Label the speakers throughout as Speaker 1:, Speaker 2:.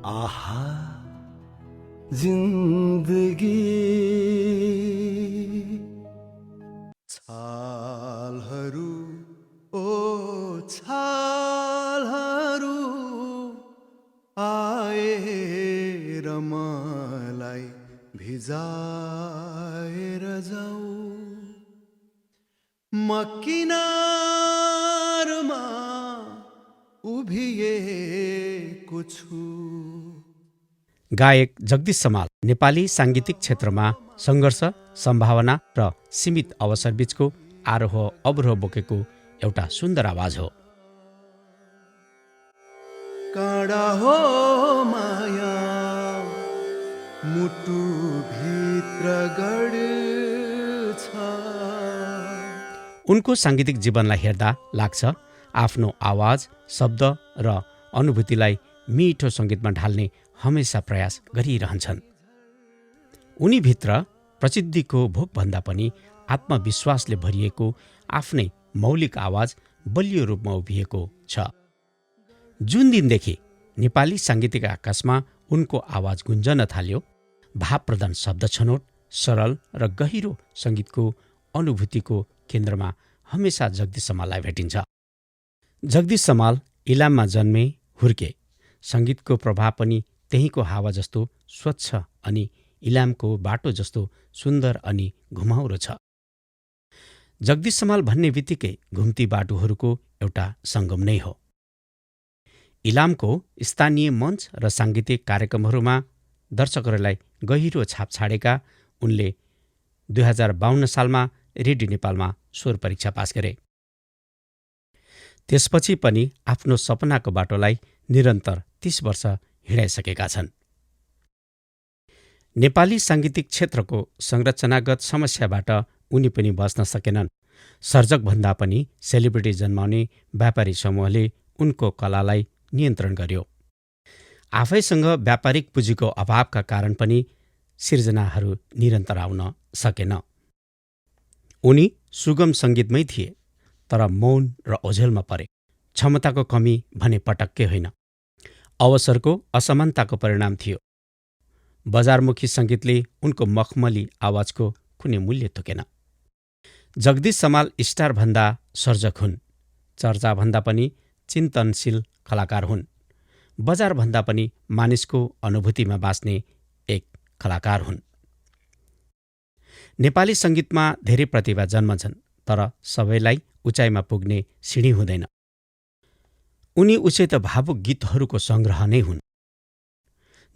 Speaker 1: आहा जिन्दगी छालहरू ओ छालहरू आएर मलाई भिजाएर जाऊ म किनारमा उभिएको छु।
Speaker 2: गायक जगदीश समाल नेपाली साङ्गीतिक क्षेत्रमा सङ्घर्ष, सम्भावना र सीमित अवसरबीचको आरोह अवरोह बोकेको एउटा सुन्दर आवाज हो।
Speaker 1: काँडा हो माया मुटु भित्र गड्छ।
Speaker 2: उनको साङ्गीतिक जीवनलाई हेर्दा लाग्छ आफ्नो आवाज, शब्द र अनुभूतिलाई मिठो सङ्गीतमा ढाल्ने हमेसा प्रयास गरिरहन्छन्। उनीभित्र प्रसिद्धिको भोकभन्दा पनि आत्मविश्वासले भरिएको आफ्नै मौलिक आवाज बलियो रूपमा उभिएको छ। जुन दिनदेखि नेपाली साङ्गीतिक आकाशमा उनको आवाज गुन्जन थाल्यो, भावप्रधान शब्द छनोट, सरल र गहिरो सङ्गीतको अनुभूतिको केन्द्रमा हमेसा जगदीश समाललाई भेटिन्छ। जगदीश समाल इलाममा जन्मे, हुर्के। सङ्गीतको प्रभाव पनि त्यहीँको हावा जस्तो स्वच्छ अनि इलामको बाटो जस्तो सुन्दर अनि घुमाउरो छ। जगदीश समाल भन्ने बित्तिकै घुम्ती बाटोहरूको एउटा सङ्गम नै हो। इलामको स्थानीय मञ्च र साङ्गीतिक कार्यक्रमहरूमा दर्शकहरूलाई गहिरो छाप छाडेका उनले 2052 सालमा रेडियो नेपालमा स्वर परीक्षा पास गरे। त्यसपछि पनि आफ्नो सपनाको बाटोलाई निरन्तर 30 वर्ष हिँडाइसकेका छन्। नेपाली साङ्गीतिक क्षेत्रको संरचनागत समस्याबाट उनी पनि बच्न सकेनन्। सर्जकभन्दा पनि सेलिब्रिटी जन्माउने व्यापारी समूहले उनको कलालाई नियन्त्रण गर्यो। आफैसँग व्यापारिक पुँजीको अभावका कारण पनि सिर्जनाहरू निरन्तर आउन सकेन। उनी सुगम सङ्गीतमै थिए, तर मौन र ओझेलमा परे। क्षमताको कमी भने पटक्कै होइन, अवसरको असमानताको परिणाम थियो। बजारमुखी सङ्गीतले उनको मखमली आवाजको कुनै मूल्य तोकेन। जगदीश समाल स्टारभन्दा सर्जक हुन्, चर्चाभन्दा पनि चिन्तनशील कलाकार हुन्, बजारभन्दा पनि मानिसको अनुभूतिमा बाँच्ने एक कलाकार हुन्। नेपाली सङ्गीतमा धेरै प्रतिभा जन्मन्छन्, तर सबैलाई उचाइमा पुग्ने सिँढी हुँदैन। उनी उचित भावुक गीतहरूको सङ्ग्रह नै हुन्।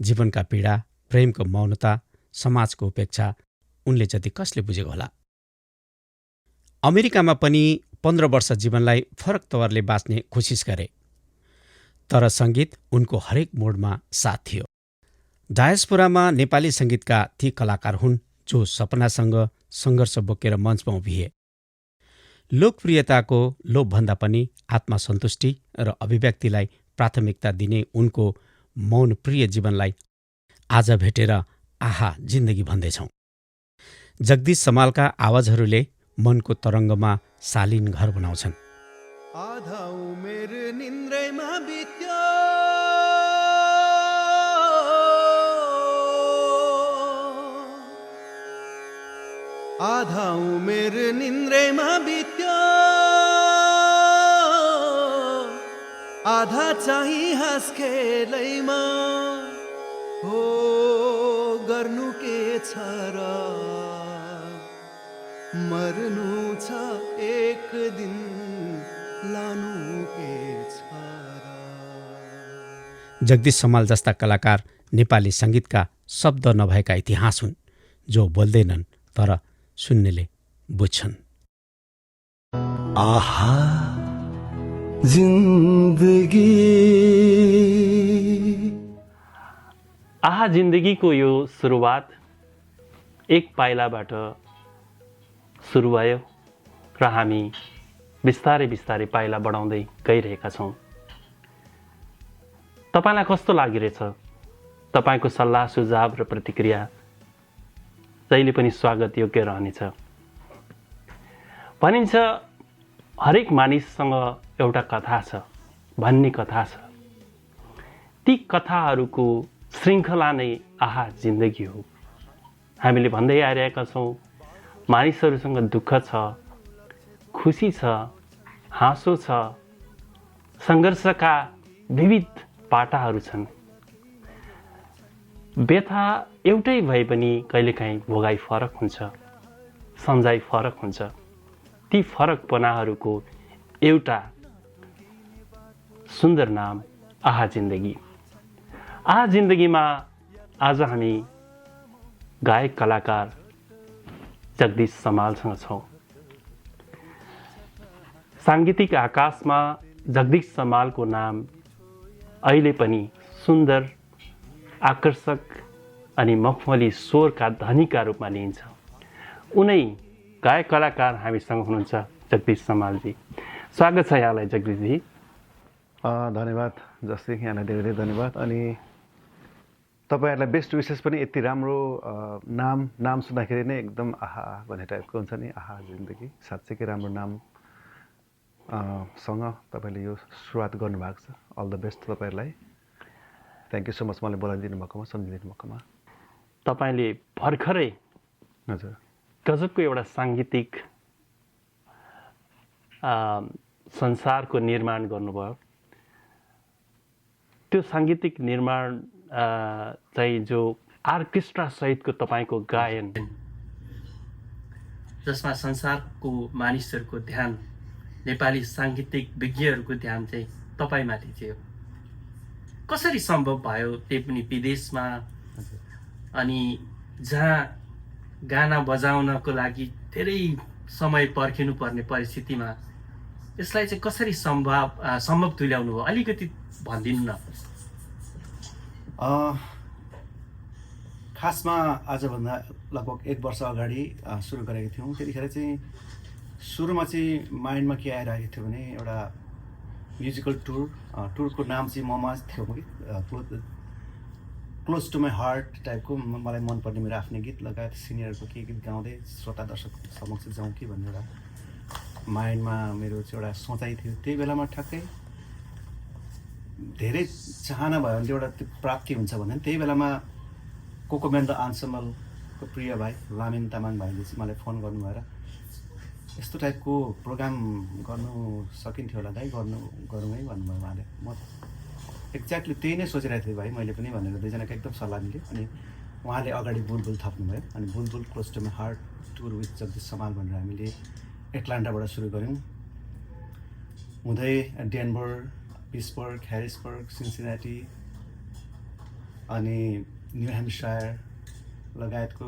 Speaker 2: जीवनका पीडा, प्रेमको मौनता, समाजको उपेक्षा उनले जति कसले बुझेको होला। अमेरिकामा पनि 15 वर्ष जीवनलाई फरक तवरले बाँच्ने कोसिस गरे, तर सङ्गीत उनको हरेक मोडमा साथ थियो। डायस्पोरामा नेपाली सङ्गीतका ती कलाकार हुन् जो सपनासँग सङ्घर्ष बोकेर मञ्चमा उभिए। लोकप्रियताको लोभभन्दा पनि आत्मसन्तुष्टि र अभिव्यक्तिलाई प्राथमिकता दिने उनको मौन प्रिय जीवनलाई आज भेटेर आहा जिन्दगी भन्दैछौँ। जगदीश समालका आवाजहरूले मनको तरङ्गमा शालीन घर बनाउँछन्।
Speaker 1: आधा उमेर निन्द्रैमा बित्यो, आधा उमेर निन्द्रैमा बित्यो, आधा चाहिँ हाँस खेलैमा। हो गर्नु के छ र, मर्नु छ एक दिन, लानु के छ र।
Speaker 2: जगदीश समाल जस्ता कलाकार नेपाली सङ्गीतका शब्द नभएका इतिहास हुन्, जो बोल्दैनन् तर सुन्नेले बुझ्छन्।
Speaker 1: आहा जिन्दगी,
Speaker 3: आहा जिन्दगीको यो सुरुवात एक पाइलाबाट सुरु भयो र हामी बिस्तारै बिस्तारै पाइला बढाउँदै गइरहेका छौँ। तपाईँलाई कस्तो लागिरहेछ? तपाईँको सल्लाह, सुझाव र प्रतिक्रिया जहिले पनि स्वागत योग्य रहनेछ। भनिन्छ हरेक मानिससँग एउटा कथा छ, भन्ने कथा छ। ती कथाहरूको श्रृङ्खला नै आहा जिन्दगी हो। हामीले भन्दै आइरहेका छौँ, मानिसहरूसँग दुःख छ, खुसी छ, हाँसो छ, सङ्घर्षका विविध पाटाहरू छन्। व्यथा एउटै भए पनि कहिलेकाहीँ भोगाइ फरक हुन्छ, सम्झाइ फरक हुन्छ। ती फरकपनाहरूको एउटा सुन्दर नाम आहा जिन्दगी। आहा जिन्दगीमा आज हामी गायक कलाकार जगदीश समालसँग छौँ। साङ्गीतिक आकाशमा जगदीश समालको नाम अहिले पनि सुन्दर, आकर्षक अनि मखमली स्वरका धनीका रूपमा लिइन्छ। उनै गायक कलाकार हामीसँग हुनुहुन्छ जगदीश समालजी। स्वागत छ यहाँलाई जगदीशजी।
Speaker 1: धन्यवाद जस्तै यहाँलाई धेरै धेरै धन्यवाद। अनि तपाईँहरूलाई बेस्ट विशेष पनि यति राम्रो नाम सुन्दाखेरि नै एकदम आहा भन्ने टाइपको हुन्छ नि। आहा जिन्दगी साँच्चैकै राम्रो नाम सँग तपाईँले यो सुरुवात गर्नुभएको छ। अल द बेस्ट तपाईँहरूलाई। थ्याङ्क यू सो मच मलाई बोलाइदिनु भएकोमा, सम्झिदिनु भएकोमा।
Speaker 3: तपाईँले भर्खरै
Speaker 1: हजुर
Speaker 3: गजबको एउटा साङ्गीतिक संसारको निर्माण गर्नुभयो। त्यो साङ्गीतिक निर्माण चाहिँ जो आर्केस्ट्रा सहितको तपाईँको गायन,
Speaker 4: जसमा संसारको मानिसहरूको ध्यान, नेपाली साङ्गीतिक विज्ञहरूको ध्यान चाहिँ तपाईँमाथि थियो। कसरी सम्भव भयो, त्यही पनि विदेशमा, अनि जहाँ गाना बजाउनको लागि धेरै समय पर्खिनु पर्ने परिस्थितिमा यसलाई चाहिँ कसरी सम्भव तुल्याउनु भयो, अलिकति भनिदिनु न।
Speaker 1: खासमा आजभन्दा लगभग 1 वर्ष अगाडि सुरु गरेको थियौँ। त्यतिखेर चाहिँ सुरुमा चाहिँ माइन्डमा के आइरहेको थियो भने एउटा म्युजिकल टुरको नाम चाहिँ ममा थियो कि क्लोज टु माई हार्ट टाइपको। मलाई मनपर्ने मेरो आफ्नै गीत लगायत सिनियरको के गीत गाउँदै श्रोता दर्शक समक्ष जाउँ कि भन्ने एउटा माइन्डमा मेरो चाहिँ एउटा सोचाइ थियो। त्यही बेलामा ठ्याक्कै धेरै चाहना भयो भने एउटा त्यो प्राप्ति हुन्छ भने त्यही बेलामा कोकोमेन द आन्समलको प्रिय भाइ लामिन तामाङ भाइले चाहिँ मलाई फोन गर्नुभएर यस्तो टाइपको प्रोग्राम गर्नु सकिन्थ्यो होला दाइ, गरौँ है भन्नुभयो उहाँले। म एक्ज्याक्टली त्यही नै सोचिरहेको थिएँ भाइ मैले पनि भनेर दुईजनाको एकदम सल्लाह मिल्यो। अनि उहाँले अगाडि बुलबुल थप्नुभयो। अनि Bulbul close to my heart tour with Jagdish Samal भनेर हामीले एटलान्टाबाट सुरु गऱ्यौँ। हुँदै डेनभर, पिट्सबर्ग, ह्यारिसबर्ग, सिन्सिनाटी अनि न्यू ह्याम्पसायर लगायतको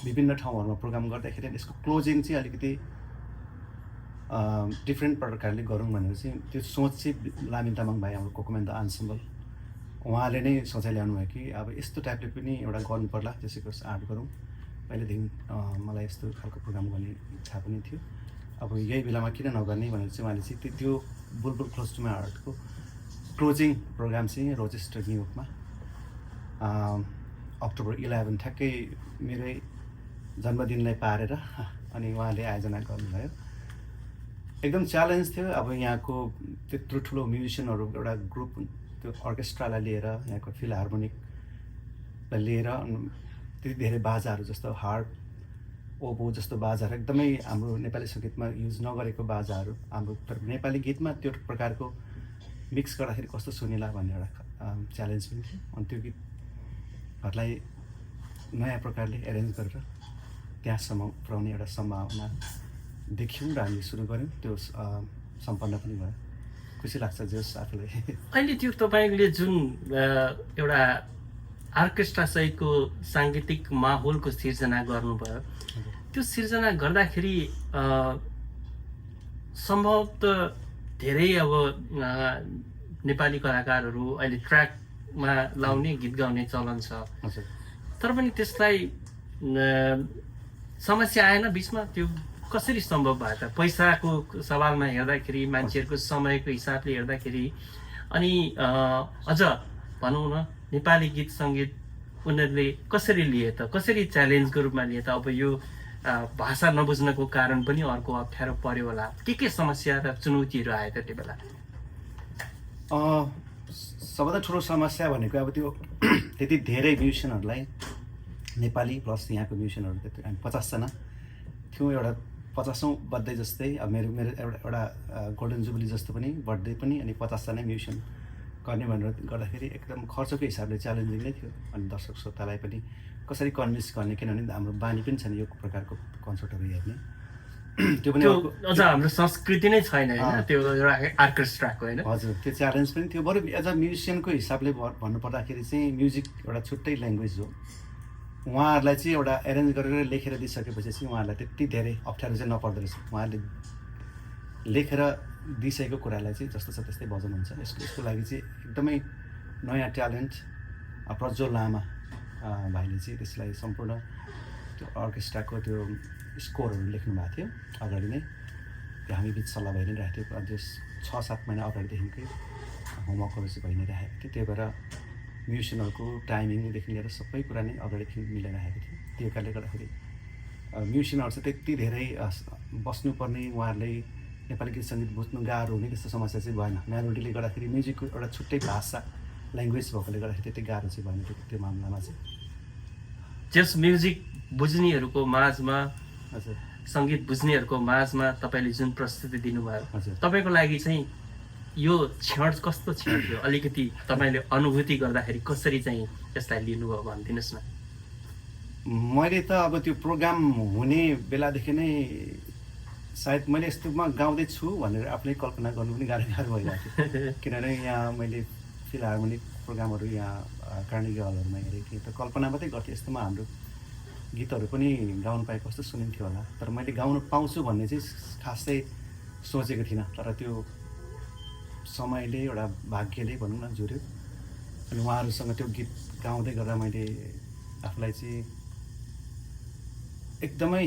Speaker 1: विभिन्न ठाउँहरूमा प्रोग्राम गर्दाखेरि यसको क्लोजिङ चाहिँ अलिकति डिफ्रेन्ट प्रकारले गरौँ भनेर चाहिँ त्यो सोच चाहिँ लामिन तामाङ भाइ हाम्रो कोकोमेन द आन्सम्बल उहाँले नै सोचाइ ल्याउनु भयो कि अब यस्तो टाइपले पनि एउटा गर्नु पर्ला, त्यसैको आर्ट गरौँ। पहिलेदेखि मलाई यस्तो खालको प्रोग्राम गर्ने इच्छा पनि थियो। अब यही बेलामा किन नगर्ने भनेर चाहिँ उहाँले चाहिँ त्यो बुलबुल क्लोज टु माई हार्टको क्लोजिङ प्रोग्राम चाहिँ रोचेस्टर न्युयोर्कमा अक्टोबर 11 ठ्याक्कै मेरै जन्मदिनलाई पारेर अनि उहाँले आयोजना गर्नुभयो। एकदम च्यालेन्ज थियो। अब यहाँको त्यत्रो ठुलो म्युजिसियनहरू एउटा ग्रुप, त्यो अर्केस्ट्रालाई लिएर, यहाँको फिलहार्मोनिकलाई लिएर, त्यति धेरै बाजाहरू जस्तो हार्प, ओबो जस्तो बाजाहरू एकदमै हाम्रो नेपाली सङ्गीतमा युज नगरेको बाजाहरू हाम्रो नेपाली गीतमा त्यो प्रकारको मिक्स गर्दाखेरि कस्तो सुनिला भन्ने एउटा च्यालेन्ज पनि थियो। अनि त्यो गीतहरूलाई नयाँ प्रकारले एरेन्ज गरेर त्यहाँसम्म पुर्याउने एउटा सम्भावना देख्यौँ र हामीले सुरु गऱ्यौँ। त्यो सम्पन्न पनि भयो। खुसी लाग्छ जस आफूलाई।
Speaker 4: अहिले त्यो तपाईँले जुन एउटा आर्केस्ट्रा सहितको साङ्गीतिक माहौलको सिर्जना गर्नुभयो, त्यो सिर्जना गर्दाखेरि सम्भवतः धेरै अब नेपाली कलाकारहरू अहिले ट्र्याकमा लाउने गीत गाउने चलन छ, तर पनि त्यसलाई समस्या आएन बिचमा? त्यो कसरी सम्भव भयो त? पैसाको सवालमा हेर्दाखेरि, मान्छेहरूको समयको हिसाबले हेर्दाखेरि, अनि अझ भनौँ न नेपाली गीत सङ्गीत उनीहरूले कसरी लिए त, कसरी च्यालेन्जको रूपमा लिए त? अब यो भाषा नबुझ्नको कारण पनि अर्को अप्ठ्यारो पर्यो होला। के समस्या र चुनौतीहरू आयो त त्यो बेला?
Speaker 1: सबभन्दा ठुलो समस्या भनेको अब त्यो त्यति धेरै म्युजिसियनहरूलाई नेपाली प्लस यहाँको म्युजिसियनहरू त्यति हामी 50जना थियौँ। एउटा 50औँ बर्थडे जस्तै अब मेरो एउटा गोल्डन जुबली जस्तो पनि बर्थडे पनि अनि 50जना म्युजिसियन गर्ने भनेर गर्दाखेरि एकदम खर्चको हिसाबले च्यालेन्जिङ नै थियो। अनि दर्शक श्रोतालाई पनि कसरी कन्भिन्स गर्ने, किनभने हाम्रो बानी पनि छैन यो प्रकारको कन्सर्टहरू हेर्ने। त्यो पनि
Speaker 4: अझ हाम्रो संस्कृति नै छैन होइन, त्यो एउटा आर्केस्ट्राको होइन।
Speaker 1: हजुर, त्यो च्यालेन्ज पनि थियो। बरु एज अ म्युजिसियनको हिसाबले भन्नुपर्दाखेरि चाहिँ म्युजिक एउटा छुट्टै ल्याङ्ग्वेज हो। उहाँहरूलाई चाहिँ एउटा एरेन्ज गरेर लेखेर दिइसकेपछि चाहिँ उहाँहरूलाई त्यति धेरै अप्ठ्यारो चाहिँ नपर्दो रहेछ। उहाँहरूले लेखेर दिइसकेको कुरालाई चाहिँ जस्तो छ त्यस्तै बजाउनुहुन्छ। यसको लागि चाहिँ एकदमै नयाँ ट्यालेन्ट प्रज्वल लामा भाइले चाहिँ त्यसलाई सम्पूर्ण त्यो अर्केस्ट्राको त्यो स्कोरहरू लेख्नु भएको थियो अगाडि नै। त्यो हामी बिच सल्लाह भइ नै रहेको थियो। अझै 6-7 महिना अगाडिदेखिकै होमवर्कहरू चाहिँ भइ नै राखेको थियो। त्यही भएर म्युजिसियनहरूको टाइमिङदेखि लिएर सबै कुरा नै अगाडिदेखि मिलाइराखेको थियो। त्यो कारणले गर्दाखेरि म्युजिसियनहरू चाहिँ त्यति धेरै बस्नुपर्ने, उहाँहरूले नेपाली गीत सङ्गीत बुझ्नु गाह्रो हुने त्यस्तो समस्या चाहिँ भएन। मेलोडीले गर्दाखेरि म्युजिकको एउटा छुट्टै भाषा ल्याङ्ग्वेज भएकोले गर्दाखेरि त्यति गाह्रो चाहिँ भएन त्यो मामलामा चाहिँ।
Speaker 4: जस म्युजिक बुझ्नेहरूको माझमा,
Speaker 1: हजुर,
Speaker 4: सङ्गीत बुझ्नेहरूको माझमा तपाईँले जुन प्रस्तुति दिनुभयो,
Speaker 1: हजुर,
Speaker 4: तपाईँको लागि चाहिँ यो क्षण कस्तो क्षण थियो? अलिकति तपाईँले अनुभूति गर्दाखेरि कसरी चाहिँ यसलाई लिनुभयो भनिदिनुहोस् न।
Speaker 1: मैले त अब त्यो प्रोग्राम हुने बेलादेखि नै सायद मैले यस्तोमा गाउँदैछु भनेर आफूले कल्पना गर्नु पनि गाह्रो भइरहेको थियो। किनभने यहाँ मैले फिलहार्मोनिक प्रोग्रामहरू यहाँ कार्नेगी हलहरूमा हेरेको थिएँ, त कल्पना मात्रै गर्थेँ यस्तोमा हाम्रो गीतहरू पनि गाउनु पाए कस्तो सुनिन्थ्यो होला। तर मैले गाउनु पाउँछु भन्ने चाहिँ खासै सोचेको थिइनँ। तर त्यो समयले एउटा भाग्यले भनौँ न जुर्यो। अनि उहाँहरूसँग त्यो गीत गाउँदै गर्दा मैले आफूलाई चाहिँ एकदमै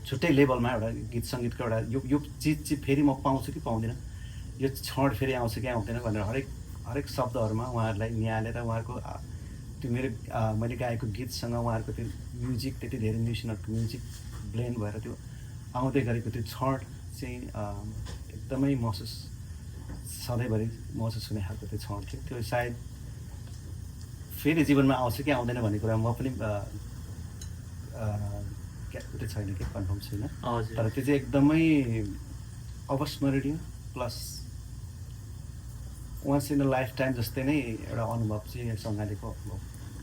Speaker 1: छुट्टै लेभलमा एउटा गीत सङ्गीतको एउटा यो चिज चाहिँ फेरि म पाउँछु कि पाउँदिनँ, यो क्षण फेरि आउँछ कि आउँदैन भनेर हरेक शब्दहरूमा उहाँहरूलाई निहालेर उहाँहरूको त्यो मेरो मैले गाएको गीतसँग उहाँहरूको त्यो म्युजिक त्यति धेरै म्युजिसियनहरूको म्युजिक ब्लेन्ड भएर त्यो आउँदै गरेको त्यो क्षण चाहिँ एकदमै महसुस सधैँभरि महसुस हुने खालको त्यो क्षण थियो। त्यो सायद फेरि जीवनमा आउँछ कि आउँदैन भन्ने कुरा म पनि त्यो छैन कि कन्फर्म छैन। तर त्यो चाहिँ एकदमै अविस्मरणीय plus once in a lifetime जस्तै नै एउटा अनुभव चाहिँ सँगालेको अनुभव,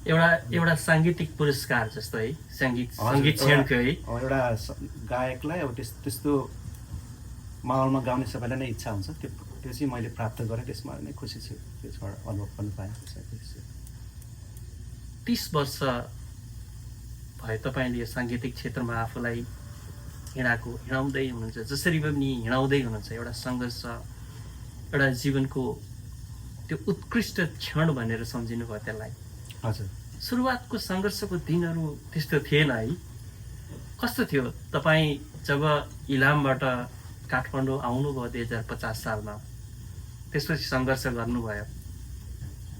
Speaker 4: एउटा साङ्गीतिक पुरस्कार जस्तो है, सङ्गीत क्षणको है।
Speaker 1: एउटा गायकलाई अब त्यस्तो माहौलमा गाउने सबैलाई नै इच्छा हुन्छ। त्यो चाहिँ मैले प्राप्त गरेँ, त्यसमा नै खुसी छु। त्यो छ अनुभव गर्न पाएँ, त्यसमा खुसी छु।
Speaker 4: 30 वर्ष भयो तपाईँले यो साङ्गीतिक क्षेत्रमा आफूलाई हिँडाउँदै हुनुहुन्छ, जसरी पनि हिँडाउँदै हुनुहुन्छ। एउटा सङ्घर्ष, एउटा जीवनको त्यो उत्कृष्ट क्षण भनेर सम्झिनु भयो त्यसलाई।
Speaker 1: हजुर,
Speaker 4: सुरुवातको सङ्घर्षको दिनहरू त्यस्तो थिएन है? कस्तो थियो तपाईँ जब इलामबाट काठमाडौँ आउनुभयो 2050 सालमा, त्यसपछि सङ्घर्ष गर्नुभयो,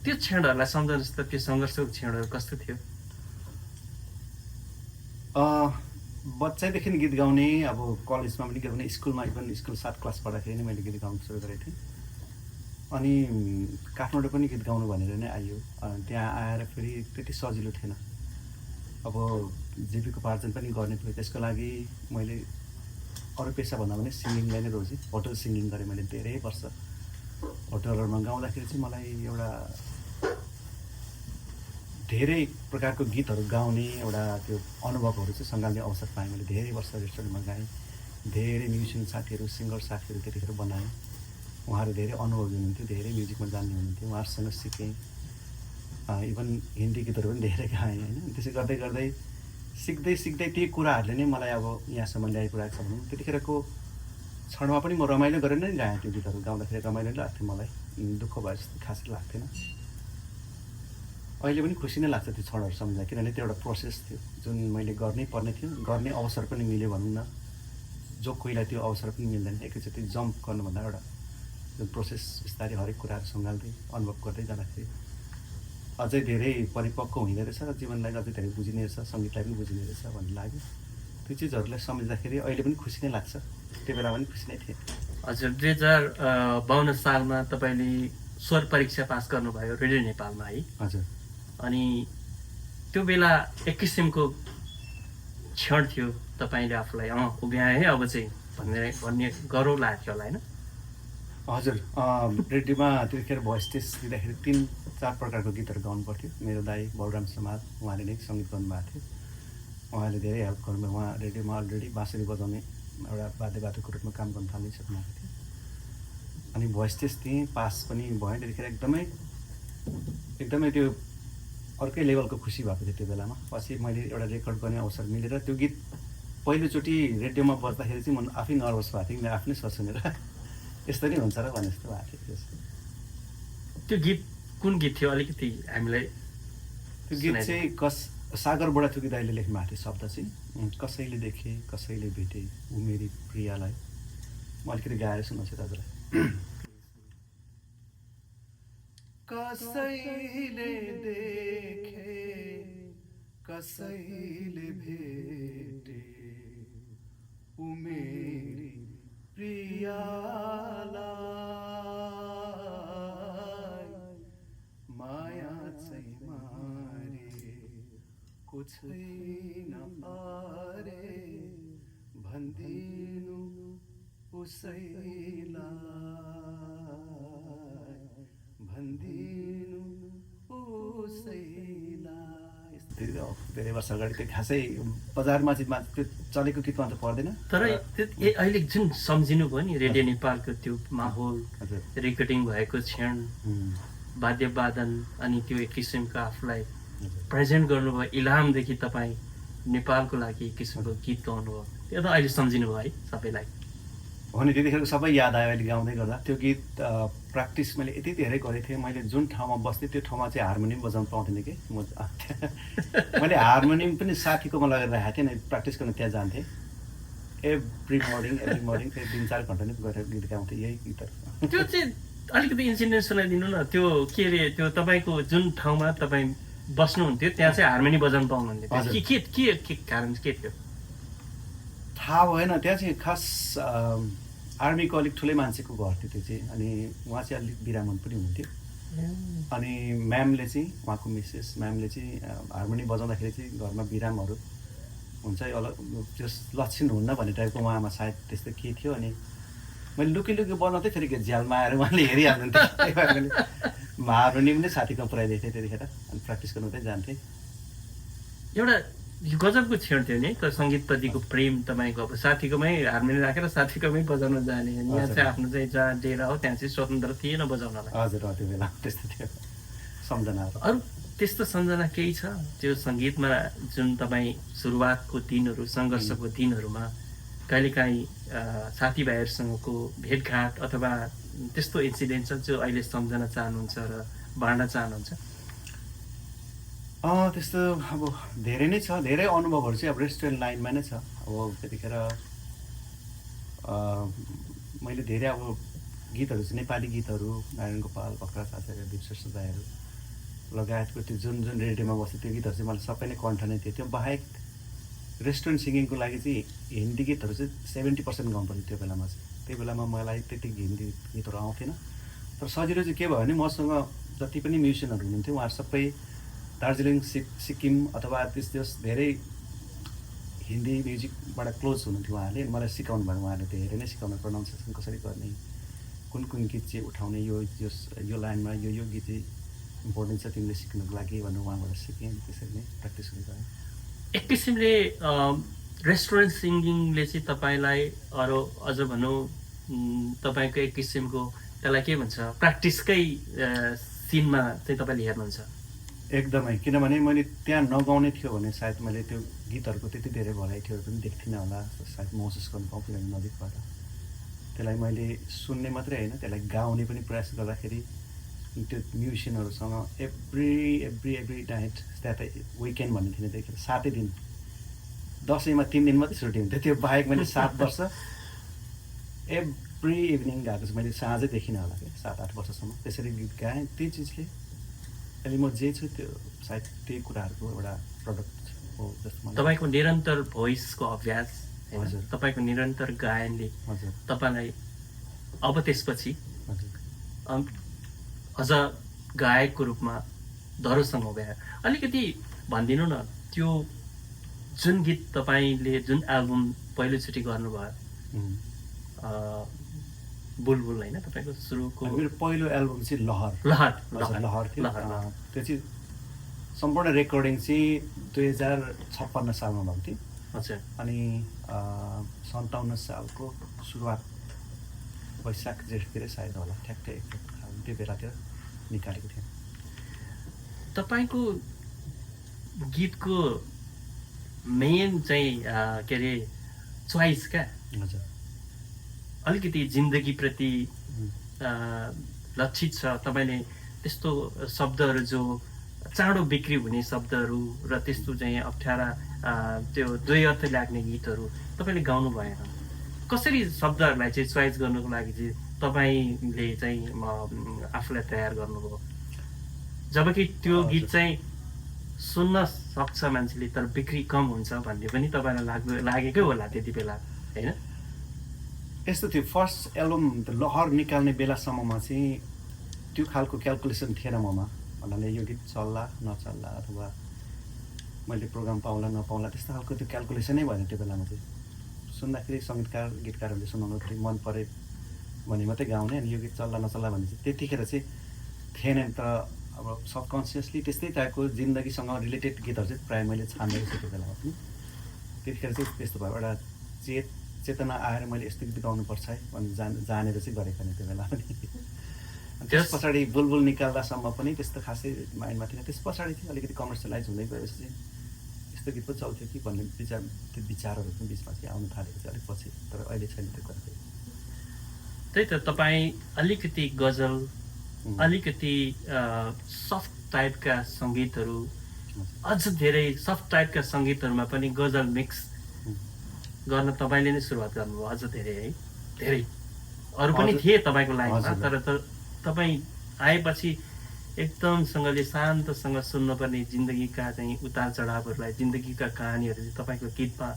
Speaker 4: त्यो क्षणहरूलाई सम्झनुहोस् त। त्यो सङ्घर्षको क्षणहरू कस्तो थियो?
Speaker 1: बच्चादेखि गीत गाउने, अब कलेजमा पनि गीत गाउने, स्कुलमा इभन स्कुल 7 क्लास पढ्दाखेरि नै मैले गीत गाउनु सुरु गरेको थिएँ। अनि काठमाडौँ पनि गीत गाउनु भनेर नै आइयो। त्यहाँ आएर फेरि त्यति सजिलो थिएन। अब जीविकोपार्जन पनि गर्ने थियो। त्यसको लागि मैले अरू पेसा भन्दा पनि सिङ्गिङलाई नै रोजेँ। होटल सिङ्गिङ गरेँ मैले धेरै वर्ष। होटलहरूमा गाउँदाखेरि चाहिँ मलाई एउटा धेरै प्रकारको गीतहरू गाउने एउटा त्यो अनुभवहरू चाहिँ सँगाल्ने अवसर पाएँ मैले। धेरै वर्ष रेस्टुरेन्टमा गाएँ, धेरै म्युजिसियन साथीहरू, सिङ्गर साथीहरू त्यतिखेर बनाएँ। उहाँहरू धेरै अनुभवी हुनुहुन्थ्यो, धेरै म्युजिकमा जान्ने हुनुहुन्थ्यो, उहाँहरूसँग सिकेँ। इभन हिन्दी गीतहरू पनि धेरै गाएँ होइन। त्यसै गर्दै गर्दै सिक्दै त्यही कुराहरूले नै मलाई अब यहाँसम्म ल्याइपुऱ्याएको छ भने त्यतिखेरको क्षणमा पनि म रमाइलो गरेर नै गाएँ। त्यो गीतहरू गाउँदाखेरि रमाइलो नै लाग्थ्यो मलाई, दुःख भए जस्तो खासै लाग्थेन। अहिले पनि खुसी नै लाग्छ त्यो क्षणहरू सम्झँदा, किनभने त्यो एउटा प्रोसेस थियो जुन मैले गर्नै पर्ने थियो। गर्ने अवसर पनि मिल्यो भनौँ न। जो कोहीलाई त्यो अवसर पनि मिल्दैन, एकैचोटि जम्प गर्नुभन्दा एउटा जुन प्रोसेस बिस्तारै हरेक कुराहरू सँगाल्दै अनुभव गर्दै जाँदाखेरि अझै धेरै परिपक्व हुँदो रहेछ र जीवनलाई अझै धेरै बुझिने रहेछ, सङ्गीतलाई पनि बुझिने रहेछ भन्ने लाग्यो। त्यो चिजहरूलाई सम्झिँदाखेरि अहिले पनि खुसी नै लाग्छ, त्यो बेला पनि खुसी नै थिएँ।
Speaker 4: हजुर 2052 सालमा तपाईँले स्वर परीक्षा पास गर्नुभयो रेडियो नेपालमा है।
Speaker 1: हजुर
Speaker 4: अनि त्यो बेला एक किसिमको क्षण थियो, तपाईँले आफूलाई उभ्याए है अब चाहिँ भन्ने गरौँ लाग्थ्यो होला होइन?
Speaker 1: हजुर रेडियोमा त्यतिखेर भोइस टेस्ट दिँदाखेरि 3-4 प्रकारको गीतहरू गाउनु पर्थ्यो। मेरो दाई बलराम समाज उहाँले नै सङ्गीत गर्नुभएको थियो, उहाँले धेरै हेल्प गर्नुभयो। उहाँ रेडियोमा अलरेडी बाँसुरी बजाउने एउटा वाद्यवादकको रूपमा काम गर्न थालिसक्नु भएको थियो। अनि भोइस टेस्ट दिएँ, पास पनि भएँ। त्यतिखेर एकदमै त्यो अर्कै लेभलको खुसी भएको थियो त्यो बेलामा। पछि मैले एउटा रेकर्ड गर्ने अवसर मिलेर त्यो गीत पहिलोचोटि रेडियोमा बज्दाखेरि चाहिँ म आफै नर्भस भएको थिएँ, मेरो आफ्नै स्वर सुनेर यस्तो नै हुन्छ र भने जस्तो भएको थियो।
Speaker 4: त्यो गीत कुन गीत थियो अलिकति हामीलाई?
Speaker 1: त्यो गीत चाहिँ सागर बुढाथोकी दाइले लेख्नु भएको थियो। शब्द चाहिँ कसैले देखे कसैले भेटे ऊ मेरी प्रियालाई। म अलिकति गाएर सुनाउँछु तपाईँलाई। कसैले देखे कसैले भेटे ऊ मेरी प्रियालाई माया चाहिँ मारेको छैन अरे भन्दिनु उसैलाई भन्दिनु उसैलाई। धेरै वर्ष अगाडि त्यो खासै बजारमा चाहिँ त्यो चलेको गीतमा त पर्दैन,
Speaker 4: तर अहिले जुन सम्झिनु भयो नि रेडियो नेपालको त्यो माहौल, रेकर्डिङ भएको क्षण, वाद्यवादन अनि त्यो एक किसिमको आफूलाई प्रेजेन्ट गर्नुभयो, इलामदेखि तपाईँ नेपालको लागि एक किसिमको गीत गाउनुभयो, त्यो त अहिले सम्झिनु भयो है सबैलाई?
Speaker 1: हो नि, त्यतिखेरको सबै याद आयो अहिले गाउँदै गर्दा। त्यो गीत प्र्याक्टिस मैले यति धेरै गरेको थिएँ। मैले जुन ठाउँमा बस्थेँ त्यो ठाउँमा चाहिँ हार्मोनियम बजाउनु पाउँथेन कि मैले हार्मोनियम पनि साथीकोमा लगेर राखेको थिएँ, प्र्याक्टिस गर्न त्यहाँ जान्थेँ। एभ्री मर्निङ त्यही 3-4 घन्टा नै गएर गीत गाउँथेँ यही गीतहरू।
Speaker 4: त्यो चाहिँ अलिकति इन्सिडेन्ट सुनाइदिनु न। त्यो के अरे त्यो तपाईँको जुन ठाउँमा तपाईँ बस्नुहुन्थ्यो त्यहाँ चाहिँ हार्मोनियम बजाउनु पाउनुहुन्थ्यो, के कारण के थियो
Speaker 1: थाहा भएन। त्यहाँ चाहिँ खास आर्मीको अलिक ठुलै मान्छेको घर थियो त्यो चाहिँ। अनि उहाँ चाहिँ अलिक बिरामन पनि हुनुहुन्थ्यो। अनि म्यामले चाहिँ उहाँको मिसेस म्यामले चाहिँ हार्मोनियम बजाउँदाखेरि चाहिँ घरमा बिरामहरू हुन्छ अलग त्यो लक्षण हुन्न भन्ने टाइपको उहाँमा सायद त्यस्तो के थियो। अनि मैले लुकी बनाउँदै फेरि झ्यालमा आएर उहाँले हेरिहाल्नुहुन्थ्यो। हार्मोनियम नै साथीको पुऱ्याइदिएको थिएँ त्यतिखेर। अनि प्र्याक्टिस गर्नु चाहिँ जान्थेँ।
Speaker 4: एउटा गजबको क्षण थियो नि सङ्गीतप्रतिको प्रेम तपाईँको। अब साथीकोमै हार्मोनियम राखेर साथीकोमै बजाउन जाने, यहाँ चाहिँ आफ्नो चाहिँ जहाँ डेरा हो त्यहाँ चाहिँ स्वतन्त्र थिएन बजाउनलाई।
Speaker 1: हजुर त्यो बेला त्यस्तो थियो सम्झनाहरू।
Speaker 4: अरू त्यस्तो सम्झना केही छ त्यो सङ्गीतमा जुन तपाईँ सुरुवातको दिनहरू, सङ्घर्षको दिनहरूमा कहिलेकाहीँ साथीभाइहरूसँगको भेटघाट अथवा त्यस्तो इन्सिडेन्ट छ जो अहिले सम्झन चाहनुहुन्छ र बाँड्न चाहनुहुन्छ?
Speaker 1: त्यस्तो अब धेरै नै छ। धेरै अनुभवहरू चाहिँ अब रेस्टुरेन्ट लाइनमा नै छ। अब त्यतिखेर मैले धेरै अब गीतहरू चाहिँ नेपाली गीतहरू नारायण गोपाल, भक्तराज आचार्य, विश्वेश्वर दाईहरू लगायतको त्यो जुन जुन रेडियोमा बस्थ्यो त्यो गीतहरू चाहिँ मलाई सबै नै कण्ठ नै थियो। त्यो बाहेक रेस्टुरेन्ट सिङ्गिङको लागि चाहिँ हिन्दी गीतहरू चाहिँ 70% गाउनु पर्थ्यो त्यो बेलामा चाहिँ। त्यो बेलामा मलाई त्यति हिन्दी गीतहरू आउँथेन। तर सजिलो चाहिँ के भयो भने मसँग जति पनि म्युजिसियनहरू हुनुहुन्थ्यो उहाँहरू सबै दार्जिलिङ सिक्किम अथवा त्यस धेरै हिन्दी म्युजिकबाट क्लोज हुनुहुन्थ्यो उहाँहरूले। मलाई सिकाउनु भयो, उहाँहरूले धेरै नै सिकाउनु, प्रोनाउन्सिएसन कसरी गर्ने, कुन कुन गीत चाहिँ उठाउने, यो लाइनमा यो गीत चाहिँ इम्पोर्टेन्ट छ तिमीले सिक्नुको लागि भनेर उहाँबाट सिकेँ। त्यसरी नै प्र्याक्टिस हुँदै गयो।
Speaker 4: एक किसिमले रेस्टुरेन्ट सिङ्गिङले चाहिँ तपाईँलाई अरू अझ भनौँ तपाईँको एक किसिमको त्यसलाई के भन्छ प्र्याक्टिसकै सिनमा चाहिँ तपाईँले हेर्नुहुन्छ?
Speaker 1: एकदमै, किनभने मैले त्यहाँ नगाउने थियो भने सायद मैले त्यो गीतहरूको त्यति धेरै भराइटीहरू पनि देख्थिनँ होला, सायद महसुस गर्नु पाउँथेँ नजिकबाट। त्यसलाई मैले सुन्ने मात्रै होइन, त्यसलाई गाउने पनि प्रयास गर्दाखेरि त्यो म्युजिसियनहरूसँग एभ्री नाइट त्यहाँ त विकेन्ड भन्ने थिएन त्यतिखेर, 7 दिन, दसैँमा 3 दिन मात्रै छुट्टी हुन्थ्यो। त्यो बाहेक मैले 7 वर्ष एभ्री इभिनिङ गएको छु। मैले साँझै देखिनँ होला क्या 7-8 वर्षसम्म त्यसरी गीत गाएँ। त्यही चिजले अहिले म जे छु त्यो सायद त्यही कुराहरूको एउटा प्रडक्ट हो जस्तो मलाई।
Speaker 4: तपाईँको निरन्तर भोइसको अभ्यास,
Speaker 1: हजुर,
Speaker 4: तपाईँको निरन्तर गायनले
Speaker 1: हजुर
Speaker 4: तपाईँलाई अब त्यसपछि
Speaker 1: हजुर।
Speaker 4: अझ गायकको रूपमा धरोसँग भयो। अलिकति भनिदिनु न, त्यो जुन गीत तपाईँले जुन एल्बम पहिलोचोटि गर्नुभयो,
Speaker 1: उम्।
Speaker 4: बुलबुल होइन तपाईँको सुरुको?
Speaker 1: मेरो पहिलो एल्बम चाहिँ लहर
Speaker 4: लहर
Speaker 1: हजुर, लहर थियो।
Speaker 4: लहर।
Speaker 1: त्यो चाहिँ सम्पूर्ण रेकर्डिङ चाहिँ 2056 सालमा भएको थियो।
Speaker 4: हजुर।
Speaker 1: अनि 57 सालको सुरुवात वैशाख जेठतिर सायद होला, ठ्याक्कै त्यो बेलातिर निकालेको थियो।
Speaker 4: तपाईँको गीतको मेन चाहिँ के अरे चोइस क्या,
Speaker 1: हजुर।
Speaker 4: अलिकति जिन्दगीप्रति लक्षित छ। तपाईँले त्यस्तो शब्दहरू जो चाँडो बिक्री हुने शब्दहरू र त्यस्तो चाहिँ अप्ठ्यारा त्यो दुई अर्थ लाग्ने गीतहरू तपाईँले गाउनु भएन। कसरी शब्दहरूलाई चाहिँ चोइस गर्नुको लागि चाहिँ तपाईँले चाहिँ आफूलाई तयार गर्नुभयो? जबकि त्यो गीत चाहिँ सुन्न सक्छ मान्छेले तर बिक्री कम हुन्छ भन्ने पनि तपाईँलाई लागेकै होला त्यति बेला, होइन?
Speaker 1: यस्तो थियो, फर्स्ट एल्बम लहर निकाल्ने बेलासम्ममा चाहिँ त्यो खालको क्यालकुलेसन थिएन ममा। भन्नाले यो गीत चल्ला नचल्ला अथवा मैले प्रोग्राम पाउला नपाउला त्यस्तो खालको त्यो क्यालकुलेसनै भएन त्यो बेलामा चाहिँ। सुन्दाखेरि सङ्गीतकार गीतकारहरूले सुनाउदाखेरि मन परे भने मात्रै गाउने, अनि यो गीत चल्ला नचल्ला भन्ने चाहिँ त्यतिखेर चाहिँ थिएन। तर अब सबकन्सियसली त्यस्तै टाइपको जिन्दगीसँग रिलेटेड गीतहरू चाहिँ प्रायः मैले छान्दै छु त्यो बेलामा पनि। त्यतिखेर चाहिँ त्यस्तो भयो, एउटा चेतना आएर मैले यस्तो गीत गाउनुपर्छ है भन्ने जानेर चाहिँ गरेको नि त्यो बेला पनि। त्यस पछाडि बुलबुल निकाल्दासम्म पनि त्यस्तो खासै माइन्डमा थिएन। त्यस पछाडि चाहिँ अलिकति कमर्सियलाइज हुँदै गएपछि चाहिँ यस्तो गीत पो चल्थ्यो कि भन्ने त्यो विचारहरू पनि बिचमा चाहिँ आउनु थालेको चाहिँ अलिक पछि, तर अहिले छैन त्यो कुरा।
Speaker 4: त्यही त, तपाईँ अलिकति गजल, अलिकति सफ्ट टाइपका सङ्गीतहरू, अझ धेरै सफ्ट टाइपका सङ्गीतहरूमा पनि गजल मिक्स गर्न तपाईँले नै सुरुवात गर्नुभयो। अझ धेरै है, धेरै अरू पनि थिए तपाईँको लाइनमा, तर तपाईँ आएपछि एकदमसँगले शान्तसँग सुन्नुपर्ने जिन्दगीका चाहिँ उतार चढावहरूलाई, जिन्दगीका कहानीहरू चाहिँ तपाईँको गीतमा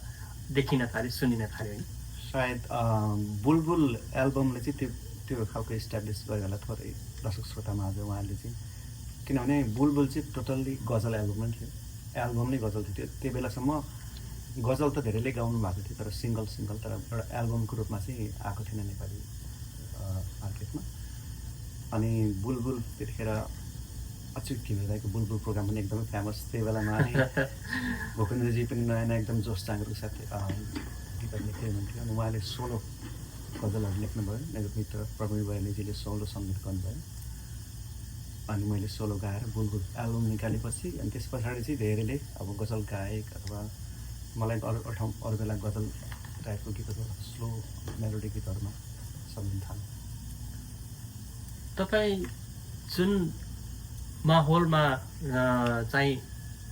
Speaker 4: देखिन थाल्यो, सुनिन थाल्यो है।
Speaker 1: सायद बुलबुल एल्बमले चाहिँ त्यो खालको इस्टाब्लिस गर्यो होला थोरै दर्शक श्रोतामा आज उहाँले चाहिँ। किनभने बुलबुल चाहिँ टोटल्ली गजल एल्बम नै थियो, एल्बम नै गजल थियो। त्यो बेलासम्म गजल त धेरैले गाउनु भएको थियो तर सिङ्गल, तर एउटा एल्बमको रूपमा चाहिँ आएको थिएन नेपाली मार्केटमा। अनि बुलबुल त्यतिखेर अच्युत घिमिरेको बुलबुल प्रोग्राम पनि एकदमै फेमस त्यो बेलामा। अनि भूपेन्द्रजी पनि नयाँ नयाँ एकदम जोस जाँगरको साथ गीतहरू लेख्दै हुनुहुन्थ्यो। अनि उहाँले सोलो गजलहरू लेख्नुभयो, मेरो मित्र प्रवीण बयालीजीले सोलो सङ्गीत गर्नुभयो। अनि मैले सोलो गाएर बुलबुल एल्बम निकालेपछि अनि त्यस पछाडि चाहिँ धेरैले अब गजल गायक अथवा मलाई अरू बेला गजल टाइपको गीतहरू स्लो मेलोडी गीतहरूमा सम्झिन थाल्यो।
Speaker 4: तपाईँ जुन माहौलमा चाहिँ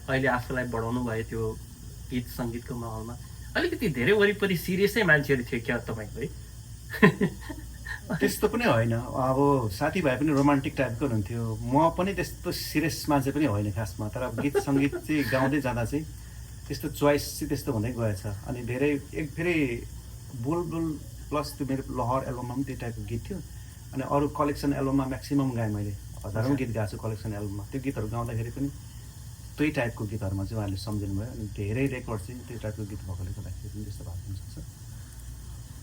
Speaker 4: अहिले आफूलाई बढाउनु भयो त्यो गीत सङ्गीतको माहौलमा, अलिकति धेरै वरिपरि सिरियसै मान्छेहरू थियो क्या तपाईँको है?
Speaker 1: त्यस्तो पनि होइन, अब साथीभाइ पनि रोमान्टिक टाइपको हुनुहुन्थ्यो। म पनि त्यस्तो सिरियस मान्छे पनि होइन खासमा, तर अब गीत सङ्गीत चाहिँ गाउँदै जाँदा चाहिँ त्यस्तो चोइस चाहिँ त्यस्तो हुँदै गएछ। अनि धेरै फेरि बुलबुल प्लस त्यो मेरो लहर एल्बममा पनि त्यो टाइपको गीत थियो। अनि अरू कलेक्सन एल्बममा म्याक्सिमम् गाएँ मैले, हजारौँ गीत गाएको छु कलेक्सन एल्बममा। त्यो गीतहरू गाउँदाखेरि पनि त्यही टाइपको गीतहरूमा चाहिँ उहाँले सम्झिनु भयो। अनि धेरै रेकर्ड चाहिँ त्यही टाइपको गीत भएकोले गर्दाखेरि पनि त्यस्तो भएको हुनसक्छ।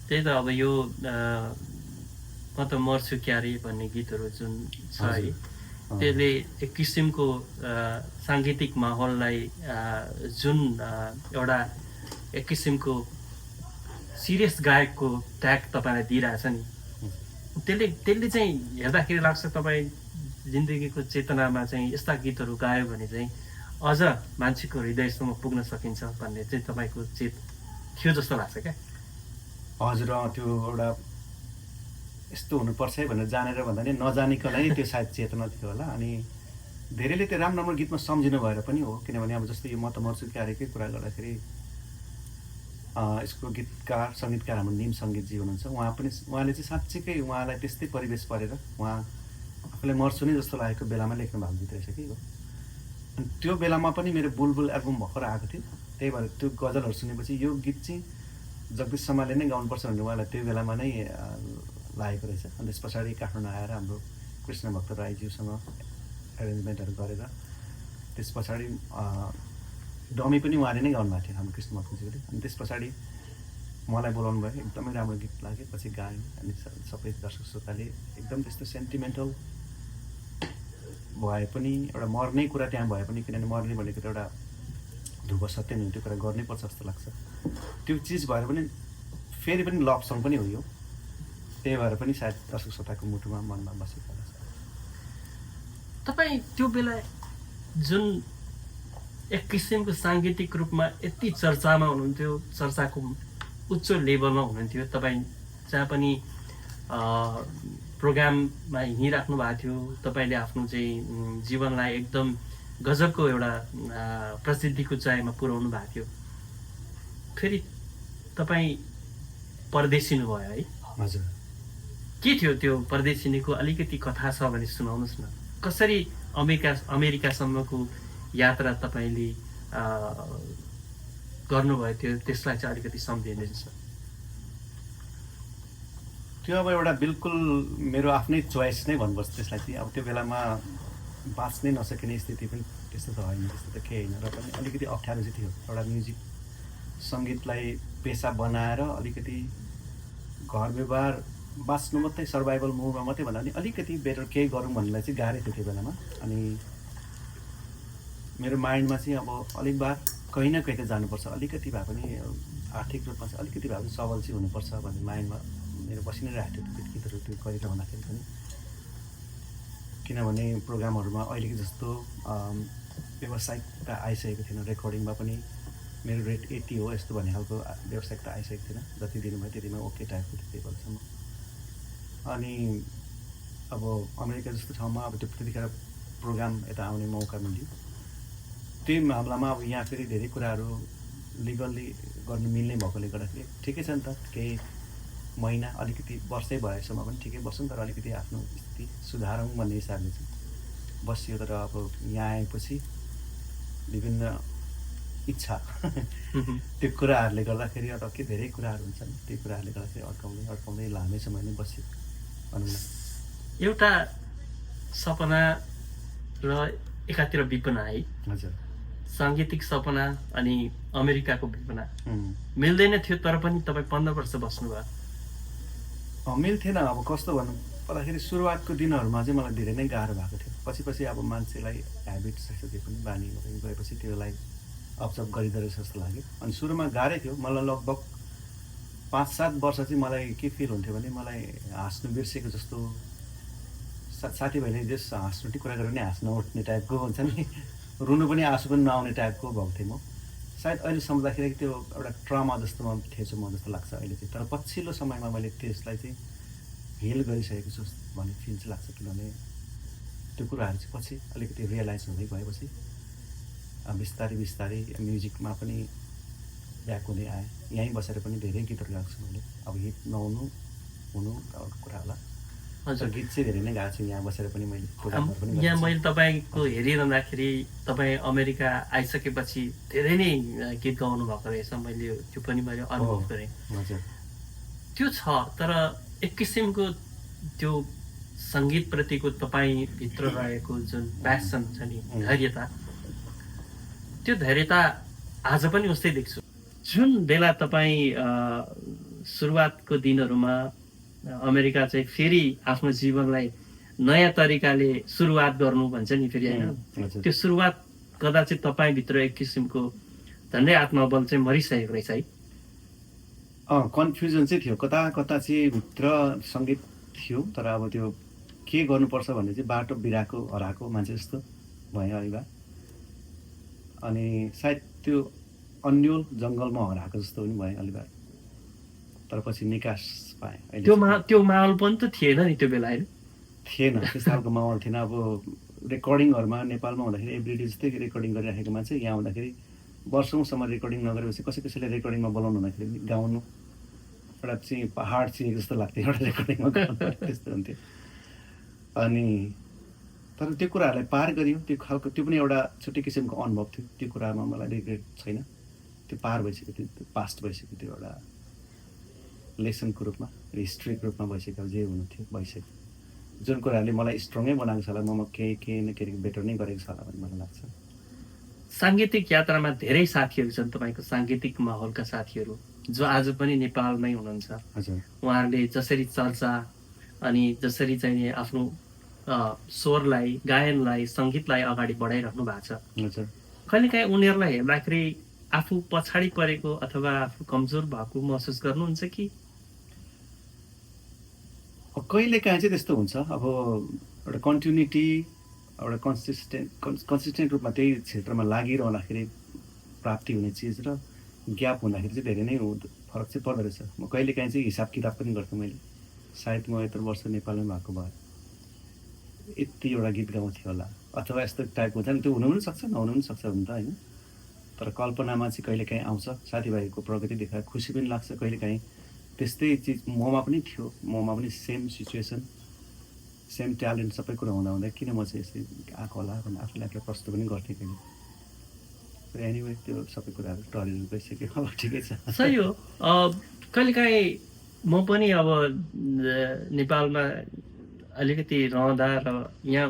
Speaker 4: त्यही त, अब यो म त मर्छु क्यारे भन्ने गीतहरू जुन छ है, त्यसले एक किसिमको साङ्गीतिक माहौललाई जुन एउटा एक किसिमको सिरियस गायकको ट्याग तपाईँलाई दिइरहेछ नि, त्यसले चाहिँ हेर्दाखेरि लाग्छ तपाईँ जिन्दगीको चेतनामा चाहिँ यस्ता गीतहरू गायो भने चाहिँ अझ मान्छेको हृदयसम्म पुग्न सकिन्छ भन्ने चाहिँ तपाईँको चेत थियो जस्तो लाग्छ क्या?
Speaker 1: हजुर, त्यो एउटा यस्तो हुनुपर्छ है भनेर जानेर भन्दा नि नजानेकोलाई त्यो सायद चेतना थियो होला। अनि धेरैले त्यो राम्रो राम्रो गीतमा सम्झिनु भएर पनि हो। किनभने अब जस्तै यो म त मर्छु क्यारेकै कुरा गर्दाखेरि यसको गीतकार सङ्गीतकार हाम्रो निम सङ्गीतजी हुनुहुन्छ। उहाँले चाहिँ साँच्चीकै उहाँलाई त्यस्तै परिवेश परेर उहाँ आफूलाई मर्छु नै जस्तो लागेको बेलामा लेख्नु भएको गीत रहेछ कि हो। अनि त्यो बेलामा पनि मेरो बुलबुल एल्बम भर्खर आएको थियो, त्यही भएर त्यो गजलहरू सुनेपछि यो गीत चाहिँ जगदीश समालले नै गाउनुपर्छ भनेर उहाँलाई त्यो बेलामा नै लागेको रहेछ। अनि त्यस पछाडि काठमाडौँ आएर हाम्रो कृष्ण भक्त राईज्यूसँग एरेन्जमेन्टहरू गरेर त्यस पछाडि डमी पनि उहाँले नै गाउनुभएको थियो हाम्रो कृष्ण भक्तज्यूले। अनि त्यस पछाडि मलाई बोलाउनु भयो, एकदमै राम्रो गीत लाग्यो, पछि गाएँ। अनि सबै दर्शक श्रोताले एकदम त्यस्तो सेन्टिमेन्टल भए पनि एउटा मर्ने कुरा त्यहाँ भए पनि, किनभने मर्ने भनेको त एउटा ध्रुव सत्य नै, त्यो कुरा गर्नैपर्छ जस्तो लाग्छ। त्यो चिज भएर पनि फेरि पनि लभ सङ पनि हो यो, त्यही भएर पनि सायद दर्शक श्रोताको मुटुमा मनमा बसेको छ।
Speaker 4: तपाईँ त्यो बेला जुन एक किसिमको साङ्गीतिक रूपमा यति चर्चामा हुनुहुन्थ्यो, चर्चाको उच्च लेभलमा हुनुहुन्थ्यो, तपाईँ जहाँ पनि प्रोग्राममा हिँडिराख्नु भएको थियो, तपाईँले आफ्नो चाहिँ जीवनलाई एकदम गजबको एउटा प्रसिद्धिको उचाइमा पुर्याउनु भएको थियो। फेरि तपाईँ परदेशिनु भयो है?
Speaker 1: हजुर।
Speaker 4: के थियो त्यो परदेशिनीको अलिकति कथा छ भने सुनाउनुहोस् न। कसरी अमेरिकासम्मको यात्रा तपाईँले गर्नुभयो थियो, त्यसलाई चाहिँ अलिकति सम्झिदिनुहोस् न।
Speaker 1: त्यो अब एउटा बिल्कुल मेरो आफ्नै चोइस नै भन्नुपर्छ त्यसलाई चाहिँ। अब त्यो बेलामा बाँच्नै नसकिने स्थिति पनि त्यस्तो त होइन, त्यस्तो त केही होइन, र पनि अलिकति अप्ठ्यारो चाहिँ थियो। एउटा म्युजिक सङ्गीतलाई पेसा बनाएर अलिकति घर व्यवहार बाँच्नु मात्रै, सर्भाइभल मुभमा मात्रै भन्दा पनि अलिकति बेटर केही गरौँ भन्नेलाई चाहिँ गाह्रै थियो त्यो बेलामा। अनि मेरो माइन्डमा चाहिँ अब अलिक बार कहीँ न कहीँ त जानुपर्छ, अलिकति भए पनि आर्थिक रूपमा चाहिँ अलिकति भए पनि सबल चाहिँ हुनुपर्छ भन्ने माइन्डमा मेरो बसि नै रहेको थियो त्यो गीतहरू त्यो गरिरहँदाखेरि पनि। किनभने प्रोग्रामहरूमा अहिलेको जस्तो व्यावसायिकता आइसकेको थिएन, रेकर्डिङमा पनि मेरो रेट यति हो यस्तो भन्ने खालको व्यावसायिकता आइसकेको थिएन। जति दिनुभयो त्यतिमा ओके टाइपको थियो त्यही बेलासम्म। अनि अब अमेरिका जस्तो ठाउँमा अब त्यतिखेर प्रोग्राम यता आउने मौका मिल्यो। त्यही मामलामा अब यहाँ फेरि धेरै कुराहरू लिगल्ली गर्नु मिल्ने भएकोले गर्दाखेरि ठिकै छ नि त, केही महिना अलिकति वर्षै भएसम्म पनि ठिकै बस्छौँ, तर अलिकति आफ्नो स्थिति सुधारौँ भन्ने हिसाबले चाहिँ बसियो। तर अब यहाँ आएपछि विभिन्न इच्छा त्यो कुराहरूले गर्दाखेरि अथवा के धेरै कुराहरू हुन्छन्, त्यो कुराहरूले गर्दाखेरि अड्काउँदै लामै समय नै बस्यो भनौँ न।
Speaker 4: एउटा सपना र एकातिर विपना है?
Speaker 1: हजुर।
Speaker 4: साङ्गीतिक सपना अनि अमेरिकाको विपना मिल्दैन थियो, तर पनि तपाईँ 15 वर्ष बस्नुभयो।
Speaker 1: मिल्थेन। अब कस्तो भनौँ भन्दाखेरि सुरुवातको दिनहरूमा चाहिँ मलाई धेरै नै गाह्रो भएको थियो। पछि अब मान्छेलाई ह्याबिट जस्तो त्यो पनि बानी गएपछि त्यसलाई अब्जर्भ गरिँदो रहेछ जस्तो लाग्यो। अनि सुरुमा गाह्रै थियो मलाई। लगभग 5-7 वर्ष चाहिँ मलाई के फिल हुन्थ्यो भने मलाई हाँस्नु बिर्सेको जस्तो, साथीभाइले जस हाँस्नु कुरा गरेर नै हाँस्न उठ्ने टाइपको हुन्छ नि, रुनु पनि आँसु पनि नआउने टाइपको भएको थिएँ म। सायद अहिले सम्झ्दाखेरि त्यो एउटा ट्रमा जस्तोमा थिएछु म जस्तो लाग्छ अहिले चाहिँ। तर पछिल्लो समयमा मैले त्यसलाई चाहिँ हिल गरिसकेको छु भन्ने फिल चाहिँ लाग्छ। किनभने त्यो कुराहरू चाहिँ पछि अलिकति रियलाइज हुँदै गएपछि बिस्तारै म्युजिकमा पनि ब्याक हुँदै आएँ। यहीँ बसेर पनि धेरै गीतहरू गाएको छु मैले। अब हिट नहुनु हुनु अर्को कुरा होला। हजुर, गीत चाहिँ धेरै नै गाएको छु यहाँ बसेर पनि मैले।
Speaker 4: यहाँ मैले तपाईँको हेरिरहँदाखेरि तपाईँ अमेरिका आइसकेपछि धेरै नै गीत गाउनु भएको रहेछ, मैले त्यो पनि मैले अनुभव गरेँ।
Speaker 1: हजुर,
Speaker 4: त्यो छ। तर एक किसिमको त्यो सङ्गीतप्रतिको तपाईँभित्र रहेको जुन प्यासन छ नि, धैर्यता, त्यो धैर्यता आज पनि उस्तै देख्छु। जुन बेला तपाईँ सुरुवातको दिनहरूमा अमेरिका चाहिँ फेरि आफ्नो जीवनलाई नयाँ तरिकाले सुरुवात गर्नु भन्छ नि फेरि होइन, त्यो सुरुवात गर्दा चाहिँ तपाईँभित्र एक किसिमको झन्डै आत्मबल चाहिँ मरिसकेको रहेछ है?
Speaker 1: कन्फ्युजन चाहिँ थियो, कता चाहिँ भित्र सङ्गीत थियो। तर अब त्यो के गर्नुपर्छ भन्ने चाहिँ बाटो बिराको हराएको मान्छे जस्तो भयो अहिले। अनि सायद त्यो अन्यल जङ्गलमा हराएको जस्तो पनि भयो अलिबार। तर पछि निकास पाएँ।
Speaker 4: त्यो माहौल पनि त थिएन नि त्यो बेला होइन?
Speaker 1: थिएन, त्यस्तो खालको माहौल थिएन। अब रेकर्डिङहरूमा नेपालमा हुँदाखेरि एभ्रिडे जस्तै रेकर्डिङ गरिराखेको मान्छे यहाँ हुँदाखेरि वर्षौँसम्म रेकर्डिङ नगरेपछि कसैले रेकर्डिङमा बोलाउनु हुँदाखेरि गाउनु एउटा चाहिँ पहाड चिनेको जस्तो लाग्थ्यो एउटा रेकर्डिङमा त्यस्तो हुन्थ्यो। अनि तर त्यो कुराहरूलाई पार गरियो, त्यो खालको त्यो पनि एउटा छुट्टै किसिमको अनुभव थियो। त्यो कुरामा मलाई रिग्रेट छैन, त्यो पार भइसक्यो, त्यो पास्ट भइसक्यो, त्यो एउटा लेसनको रूपमा हिस्ट्रीको रूपमा भइसक्यो जे हुनु थियो भइसक्यो जुन कुराहरूले मलाई स्ट्रङै बनाएको छ होला म केही न केही बेटर नै गरेको छ होला भन्ने मलाई लाग्छ
Speaker 4: साङ्गीतिक यात्रामा धेरै साथीहरू छन् तपाईँको साङ्गीतिक माहौलका साथीहरू जो आज पनि नेपालमै हुनुहुन्छ
Speaker 1: हजुर
Speaker 4: उहाँहरूले जसरी चर्चा अनि जसरी चाहिँ आफ्नो स्वरलाई गायनलाई सङ्गीतलाई अगाडि बढाइराख्नु भएको छ
Speaker 1: हजुर
Speaker 4: कहिलेकाहीँ उनीहरूलाई हेर्दाखेरि आफू पछाडि परेको अथवा आफू कमजोर भएको महसुस गर्नुहुन्छ कि
Speaker 1: कहिलेकाहीँ चाहिँ त्यस्तो हुन्छ अब एउटा कन्टिन्युटी एउटा कन्सिस्टेन्ट रूपमा त्यही क्षेत्रमा लागिरहँदाखेरि प्राप्ति हुने चिज र ग्याप हुँदाखेरि चाहिँ धेरै नै फरक चाहिँ पर्दो रहेछ म कहिलेकाहीँ चाहिँ हिसाब किताब पनि गर्थेँ मैले सायद म यत्रो वर्ष नेपालमै भएको भए यतिवटा गीत गाउँथेँ होला अथवा यस्तो टाइपको हुन्छ नि त्यो हुनु पनि सक्छ नहुनु पनि सक्छ हुन त होइन तर कल्पनामा चाहिँ कहिलेकाहीँ आउँछ साथीभाइको प्रगति देखाएर खुसी पनि लाग्छ कहिलेकाहीँ त्यस्तै चिज ममा पनि थियो ममा पनि सेम सिचुएसन सेम ट्यालेन्ट सबै कुरा हुँदा किन म चाहिँ यसरी आएको होला भनेर आफूले आफूलाई प्रश्न पनि गर्थेँ कहिले एनिवे त्यो सबै कुराहरू टरेर गइसक्यो अब ठिकै छ
Speaker 4: सही हो कहिलेकाहीँ म पनि अब नेपालमा अलिकति रहँदा र यहाँ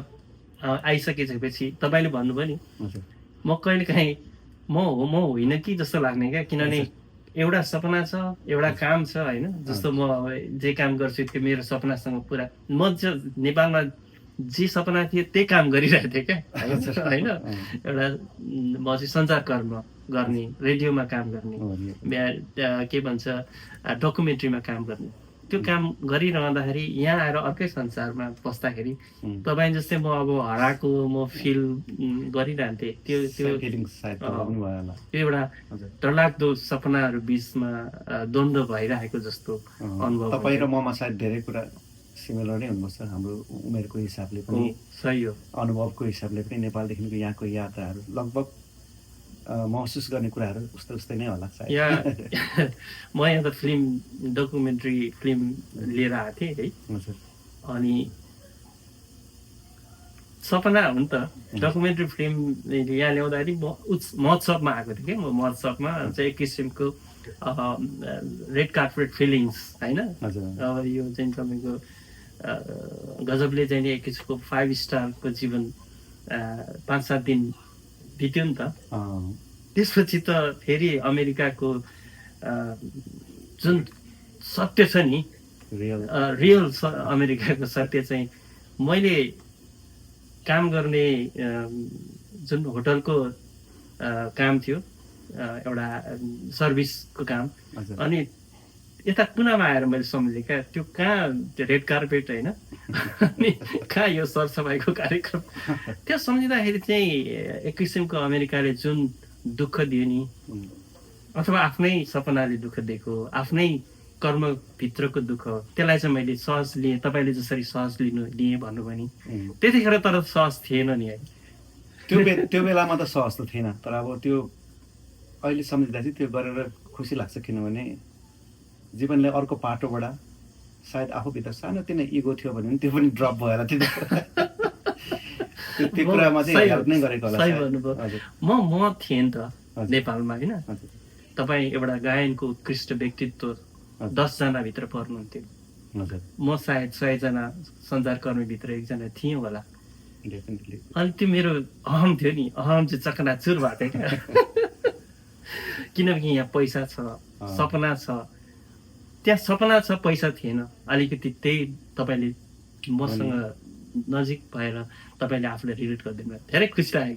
Speaker 4: आइसकेपछि तपाईँले भन्नुभयो नि
Speaker 1: हजुर
Speaker 4: म कहिलेकाहीँ म होइन कि जस्तो लाग्ने क्या किनभने एउटा सपना छ एउटा काम छ होइन जस्तो म अब जे काम गर्छु त्यो मेरो सपनासँग पुरा म नेपालमा जे सपना थियो त्यही काम गरिरहेको थिएँ क्या होइन एउटा म चाहिँ सञ्चारकर्म गर्ने रेडियोमा काम गर्ने के भन्छ डकुमेन्ट्रीमा काम गर्ने त्यो काम गरिरहँदाखेरि यहाँ आएर अर्कै संसारमा बस्दाखेरि तपाईँ जस्तै म अब हराएको म फिल गरिरहन्थेँ त्यो एउटा डरलाग्दो सपनाहरू बिचमा द्वन्द्व भइरहेको जस्तो अनुभव
Speaker 1: तपाईँ र ममा सायद धेरै कुरा सिमिलर नै हुनुपर्छ हाम्रो उमेरको हिसाबले पनि
Speaker 4: सही हो
Speaker 1: अनुभवको हिसाबले पनि नेपालदेखिको यहाँको यात्राहरू लगभग महसुस गर्ने कुराहरू उस्तै नै होला सायद
Speaker 4: म यहाँ त फिल्म डकुमेन्ट्री फिल्म लिएर आएको थिएँ है
Speaker 1: हजुर
Speaker 4: अनि सपना हो नि त डकुमेन्ट्री फिल्म यहाँ ल्याउँदाखेरि म महोत्सवमा आएको थिएँ कि म महोत्सवमा चाहिँ एक किसिमको रेड कार्पेट फिलिङ्स होइन अब यो चाहिँ तपाईँको गजबले चाहिँ एक किसिमको 5 स्टारको जीवन 5-7 दिन बित्यो नि त त्यसपछि त फेरि अमेरिकाको जुन सत्य छ नि रियल अमेरिकाको सत्य चाहिँ मैले काम गर्ने जुन होटलको काम थियो एउटा सर्भिसको काम अनि यता कुनामा आएर मैले सम्झेँ क्या त्यो कहाँ त्यो रेड कार्पेट होइन अनि कहाँ यो सरसफाइको कार्यक्रम त्यो सम्झिँदाखेरि चाहिँ एक किसिमको अमेरिकाले जुन दुःख दियो नि अथवा आफ्नै सपनाले दुःख दिएको आफ्नै कर्मभित्रको दुःख त्यसलाई चाहिँ मैले सहज लिएँ तपाईँले जसरी सहज लिएँ भन्नुभयो नि त्यतिखेर तर सहज थिएन नि है
Speaker 1: त्यो बेलामा त सहज त थिएन तर अब त्यो अहिले सम्झिँदा चाहिँ त्यो गरेर खुसी लाग्छ किनभने जीवनले अर्को पाटोबाट सायद आफूभित्र सानोतिनो इगो थियो भने त्यो पनि ड्रप भएर त्यो कुरामा चाहिँ हेल्प नै गरेको होला
Speaker 4: सही भन्नुभयो म थिएँ नि त नेपालमा होइन तपाईँ एउटा गायनको उत्कृष्ट व्यक्तित्व 10 जनाभित्र पर्नुहुन्थ्यो म सायद 100 जना सञ्चारकर्मीभित्र एकजना थिएँ होला अनि त्यो मेरो अहम थियो नि अहम चाहिँ चकनाचुर भएको थियो क्या किनकि यहाँ पैसा छ सपना छ त्यहाँ सपना छ पैसा थिएन अलिकति त्यही तपाईँले मसँग नजिक भएर तपाईँले आफूलाई रिलेट गरिदिनु भयो धेरै खुसी लाग्यो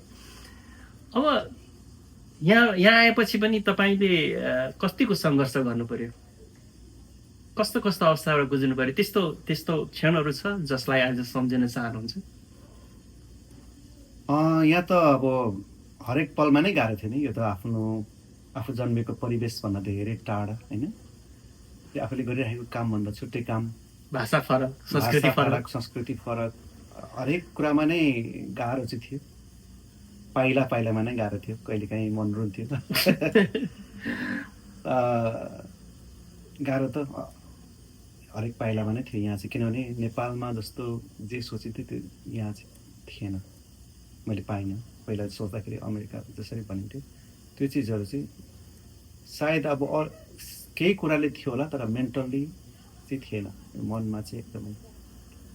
Speaker 4: अब यहाँ आएपछि पनि तपाईँले कतिको सङ्घर्ष गर्नु पर्यो कस्तो अवस्थाबाट गुज्नु पर्यो त्यस्तो क्षणहरू छ जसलाई आज सम्झिन चाहनुहुन्छ
Speaker 1: यहाँ त अब हरेक पलमा नै गाह्रो थियो नि यो त आफू जन्मेको परिवेशभन्दा धेरै टाढा होइन आफूले गरिरहेको कामभन्दा छुट्टै काम
Speaker 4: भाषा फरक
Speaker 1: संस्कृति फरक हरेक कुरामा नै गाह्रो चाहिँ थियो पाइलामा नै गाह्रो थियो कहिलेकाहीँ मन रुन्थ्यो गाह्रो त हरेक पाइलामा नै थियो यहाँ चाहिँ किनभने नेपालमा जस्तो जे सोचेको थिएँ त्यो यहाँ चाहिँ थिएन मैले पाइनँ पहिला सोच्दाखेरि अमेरिका जसरी भनिन्थ्यो त्यो चिजहरू चाहिँ सायद अब केही कुराले थियो होला तर मेन्टल्ली चाहिँ थिएन, मनमा चाहिँ एकदमै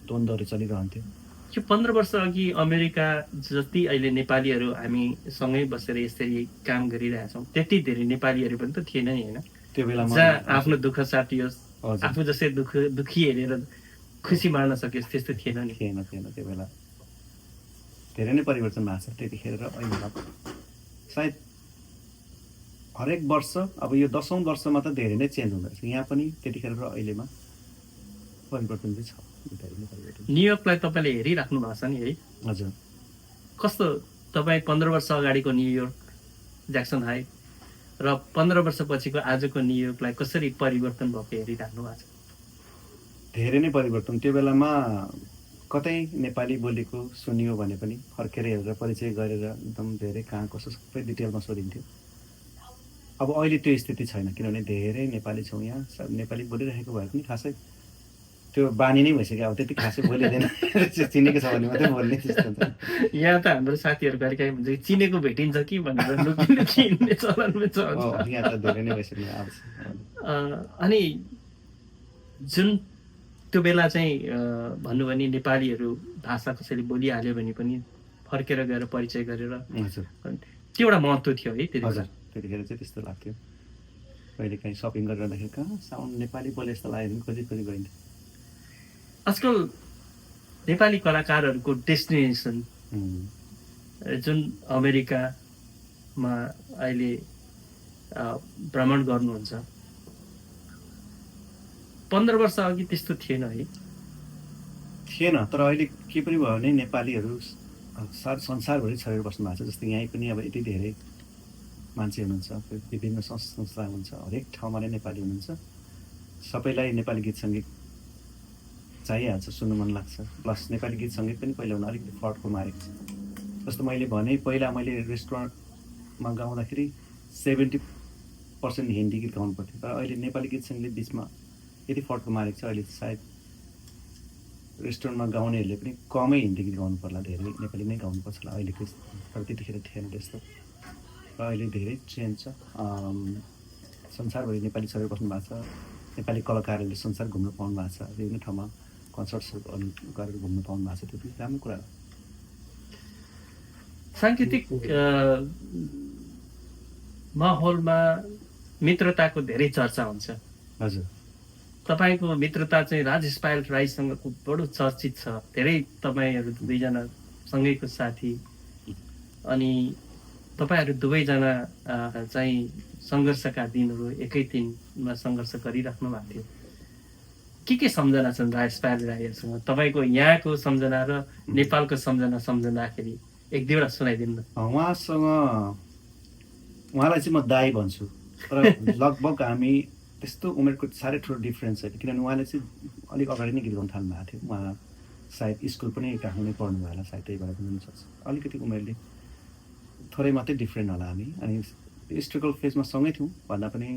Speaker 1: द्वन्द्वहरू चलिरहन्थ्यो।
Speaker 4: यो 15 वर्ष अघि अमेरिका जति अहिले नेपालीहरू हामी सँगै बसेर यसरी काम गरिरहेछौँ त्यति धेरै नेपालीहरू पनि त थिएन नि, होइन?
Speaker 1: त्यो बेलामा
Speaker 4: जहाँ आफ्नो दुःख साटियोस्,
Speaker 1: हजुर।
Speaker 4: आफू जस्तै दुखी हेरेर खुसी मार्न सकियोस्, त्यस्तो थिएन नि।
Speaker 1: थिएन त्यो बेला धेरै नै परिवर्तन भएको छ त्यतिखेर र अहिले। सायद हरेक वर्ष अब यो 10औं वर्षमा त धेरै नै चेन्ज हुँदैछ यहाँ पनि, त्यतिखेर र अहिलेमा परिवर्तन चाहिँ छ, धेरै नै परिवर्तन।
Speaker 4: न्युयोर्कलाई तपाईँले हेरिराख्नु भएको छ नि, है?
Speaker 1: हजुर।
Speaker 4: कस्तो तपाईँ 15 वर्ष अगाडिको न्युयोर्क ज्याक्सन हाइट र 15 वर्षपछिको आजको न्युयोर्कलाई कसरी परिवर्तन भएको हेरिराख्नु भएको छ?
Speaker 1: धेरै नै परिवर्तन। त्यो बेलामा कतै नेपाली बोलेको सुनियो भने पनि फर्केर हेरेर परिचय गरेर एकदम धेरै कहाँ कसो सबै डिटेलमा सोधिन्थ्यो। अब अहिले त्यो स्थिति छैन, किनभने धेरै नेपाली छौँ यहाँ, नेपाली बोलिरहेको भए पनि खासै त्यो बानी नै भइसक्यो, अब त्यति खासै बोलिँदैन। चिनेको छ भने मात्रै बोल्ने त्यस्तो हुन्छ।
Speaker 4: यहाँ त हाम्रो साथीहरू कहिले भन्छ कि चिनेको भेटिन्छ कि भनेर लुकी हिँड्ने चलनमा छ।
Speaker 1: यहाँ त धेरै नै भइसक्यो अब।
Speaker 4: अनि जुन त्यो बेला चाहिँ भन्नु भने नेपालीहरू भाषा कसैले बोलिहाल्यो भने पनि फर्केर गएर परिचय गरेर
Speaker 1: हजुर
Speaker 4: त्यो एउटा महत्त्व थियो है त्यति बेला।
Speaker 1: त्यतिखेर चाहिँ त्यस्तो लाग्थ्यो। कहिले काहीँ सपिङ गरिरहँदाखेरि कहाँ साउन्ड नेपाली बोले जस्तो लाग्यो भने खोजी गइन्थ्यो।
Speaker 4: आजकल नेपाली कलाकारहरूको डेस्टिनेसन जुन अमेरिकामा अहिले भ्रमण गर्नुहुन्छ, 15 वर्ष अघि त्यस्तो थिएन है?
Speaker 1: थिएन, तर अहिले के पनि भयो भने नेपालीहरू सारा संसारभरि छरेर बस्नु भएको छ। जस्तै यहीँ पनि अब यति धेरै मान्छे हुनुहुन्छ, विभिन्न संस्था हुनुहुन्छ, हरेक ठाउँमा नै नेपाली हुनुहुन्छ। सबैलाई नेपाली गीत सङ्गीत चाहिहाल्छ, सुन्नु मन लाग्छ। प्लस नेपाली गीत सङ्गीत पनि पहिला हुन अलिकति फर्कको मारेको छ। जस्तो मैले भने पहिला मैले रेस्टुरेन्टमा गाउँदाखेरि 70% हिन्दी गीत गाउनु पर्थ्यो, तर अहिले नेपाली गीत सङ्गीत बिचमा यति फर्कको मारेको छ। अहिले सायद रेस्टुरेन्टमा गाउनेहरूले पनि कमै हिन्दी गीत गाउनु पर्ला, धेरै नेपाली नै गाउनुपर्छ होला अहिलेको, तर त्यतिखेर थिएन त्यस्तो। र अहिले धेरै चेन्ज छ, संसारभरि नेपाली छरेर बस्नु भएको छ। नेपाली कलाकारहरूले संसार घुम्न पाउनु भएको छ, विभिन्न ठाउँमा कन्सर्ट्सहरू गरेर घुम्न पाउनु भएको छ, त्यो पनि राम्रो कुरा हो।
Speaker 4: साङ्गीतिक माहौलमा मित्रताको धेरै चर्चा हुन्छ।
Speaker 1: हजुर।
Speaker 4: तपाईँको मित्रता चाहिँ राजेश पायल राईसँगको बडो चर्चित छ। धेरै तपाईँहरू दुवैजना सँगैको साथी, अनि तपाईँहरू दुवैजना चाहिँ सङ्घर्षका दिनहरू एकै दिनमा सङ्घर्ष गरिराख्नु भएको थियो। के सम्झना छन् राजेश पायल राईहरूसँग? तपाईँको यहाँको सम्झना र नेपालको सम्झनाखेरि एक दुईवटा सुनाइदिनु न।
Speaker 1: उहाँलाई चाहिँ म दाई भन्छु, तर लगभग हामी त्यस्तो उमेरको साह्रै ठुलो डिफ्रेन्स छैन, किनभने उहाँले चाहिँ अलिक अगाडि नै गीत गाउनु थाल्नु भएको थियो। उहाँ सायद स्कुल पनि काठमाडौँ नै पढ्नु भयो होला, सायद त्यही भएर पनि हुनसक्छ। अलिकति उमेरले थोरै मात्रै डिफ्रेन्ट होला हामी। अनि स्ट्रगल फेजमा सँगै थियौँ भन्दा पनि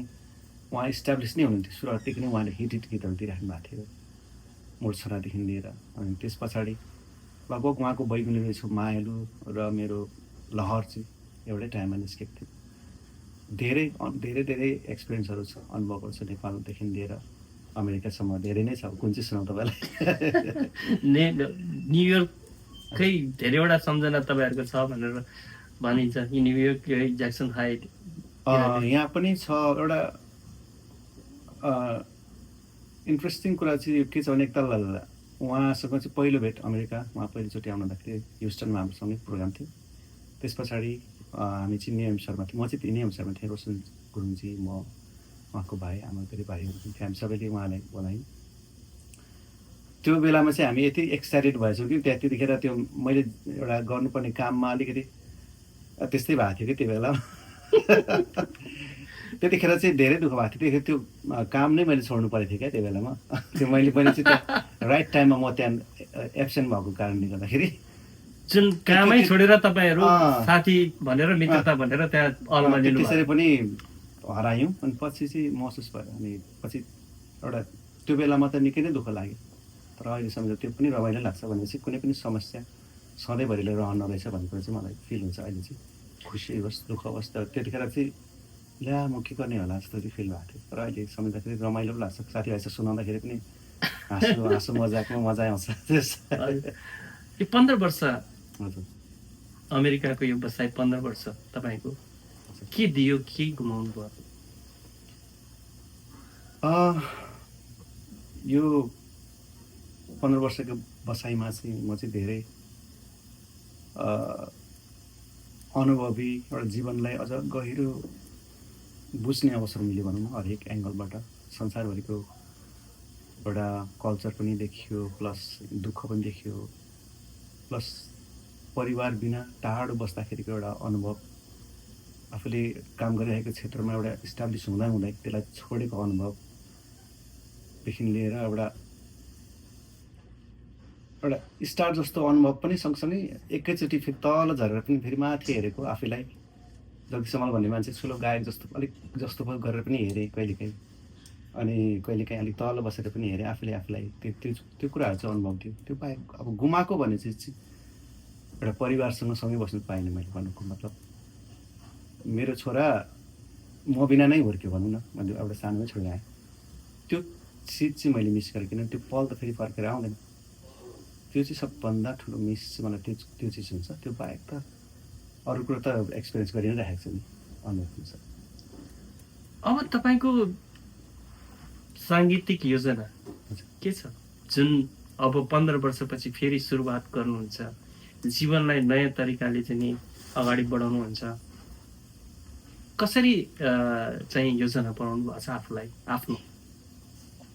Speaker 1: उहाँ इस्टाब्लिस नै हुनुहुन्थ्यो। सुरुवातदेखि नै उहाँले हिट गीतहरू दिइराख्नु भएको थियो, मोड छोरादेखि लिएर। अनि त्यस पछाडि लगभग उहाँको बैगुनी रहेछ मायालु र मेरो लहर चाहिँ एउटै टाइममा निस्केको थियो। धेरै धेरै धेरै एक्सपिरियन्सहरू छ, अनुभवहरू छ, नेपालदेखि लिएर अमेरिकासम्म धेरै नै छ। कुन चाहिँ सुनाउँ तपाईँलाई?
Speaker 4: न्युयोर्ककै धेरैवटा सम्झना तपाईँहरूको छ भनेर भनिन्छ कि न्युयोर्क, ज्याक्सन हाइट।
Speaker 1: यहाँ पनि छ एउटा इन्ट्रेस्टिङ कुरा चाहिँ के छ भने एकताल उहाँसँग चाहिँ पहिलो भेट अमेरिका, उहाँ पहिलोचोटि आउनुहुँदाखेरि ह्युस्टनमा हाम्रोसँगै प्रोग्राम थियो। त्यस पछाडि हामी चाहिँ नियम शर्मा थियौँ, म चाहिँ नियम शर्मा थिएँ, रोशन गुरुङजी, म, उहाँको भाइ, आमा धेरै भाइहरू पनि थियो, हामी सबैले उहाँलाई बोलायौँ। त्यो बेलामा चाहिँ हामी यति एक्साइटेड भएछौँ कि त्यतिखेर त्यो मैले एउटा गर्नुपर्ने काममा अलिकति त्यस्तै भएको थियो कि त्यो बेला। त्यतिखेर चाहिँ धेरै दुःख भएको थियो। त्यतिखेर त्यो काम नै मैले छोड्नु परेको थियो क्या त्यो बेलामा। त्यो मैले चाहिँ त्यो राइट टाइममा म त्यहाँ एब्सेन्ट भएको कारणले गर्दाखेरि
Speaker 4: जुन कामै छोडेर तपाईँहरू साथी भनेर मित्रता भनेर त्यहाँ अलमा लिनु
Speaker 1: त्यसरी पनि हरायौँ। अनि पछि चाहिँ महसुस भयो, अनि पछि एउटा त्यो बेलामा त निकै नै दुःख लाग्यो, तर अहिले सम्झेर त्यो पनि रमाइलो लाग्छ। भनेपछि कुनै पनि समस्या सधैँभरिले रहन रहेछ भन्ने कुरा चाहिँ मलाई फिल हुन्छ। अहिले चाहिँ खुसी होस् दुःख होस्, तर त्यतिखेर चाहिँ ल्या म के गर्ने होला जस्तो चाहिँ फिल भएको थियो। तर अहिले सम्झिँदाखेरि रमाइलो पनि लाग्छ, साथीभाइसँग सुनाउँदाखेरि पनि हाँसो मजाकमा मजा आउँछ।
Speaker 4: यो 15 वर्ष
Speaker 1: हजुर
Speaker 4: अमेरिकाको यो बसाइ 15 वर्ष तपाईँको के दियो, के गुमाउनु भयो?
Speaker 1: यो 15 वर्षको बसाइमा चाहिँ म चाहिँ धेरै अनुभवी एउटा जीवनलाई अझ गहिरो बुझ्ने अवसर मिल्यो भनौँ न। हरेक एङ्गलबाट संसारभरिको एउटा कल्चर पनि देखियो, प्लस दुःख पनि देखियो, प्लस परिवार बिना टाढो बस्दाखेरिको एउटा अनुभव, आफूले काम गरिरहेको क्षेत्रमा एउटा इस्टाब्लिस हुँदै त्यसलाई छोडेको अनुभवदेखि लिएर एउटा स्टार जस्तो अनुभव पनि सँगसँगै एकैचोटि फेरि तल झरेर पनि फेरि माथि हेरेको आफैलाई जगदीश समाल भन्ने मान्छे ठुलो गायक जस्तो अलिक जस्तो गरेर पनि हेरेँ कहिलेकाहीँ, अनि कहिलेकाहीँ अलिक तल बसेर पनि हेरेँ आफूले आफूलाई। त्यो कुराहरू चाहिँ अनुभव थियो। त्यो बाहेक अब गुमाएको भन्ने चिज चाहिँ एउटा परिवारसँग सँगै बस्नु पाइनँ मैले। भन्नुको मतलब मेरो छोरा म बिना नै हुर्क्यो भनौँ न, मैले एउटा सानोमै छोडेर आएँ। त्यो चिज चाहिँ मैले मिस गरेँ, किनभने त्यो पल त फेरि फर्केर आउँदैन। त्यो चाहिँ सबभन्दा ठुलो मिस चाहिँ मलाई त्यो चिज हुन्छ। त्यो बाहेक त अरू कुरो त एक्सपिरियन्स गरि नै राखेको छु नि, अनुभव हुन्छ।
Speaker 4: अब तपाईँको साङ्गीतिक योजना के छ, जुन अब 15 वर्षपछि फेरि सुरुवात गर्नुहुन्छ, जीवनलाई नयाँ तरिकाले चाहिँ नि अगाडि बढाउनुहुन्छ? कसरी चाहिँ योजना बनाउनु भएको छ आफूलाई आफ्नो?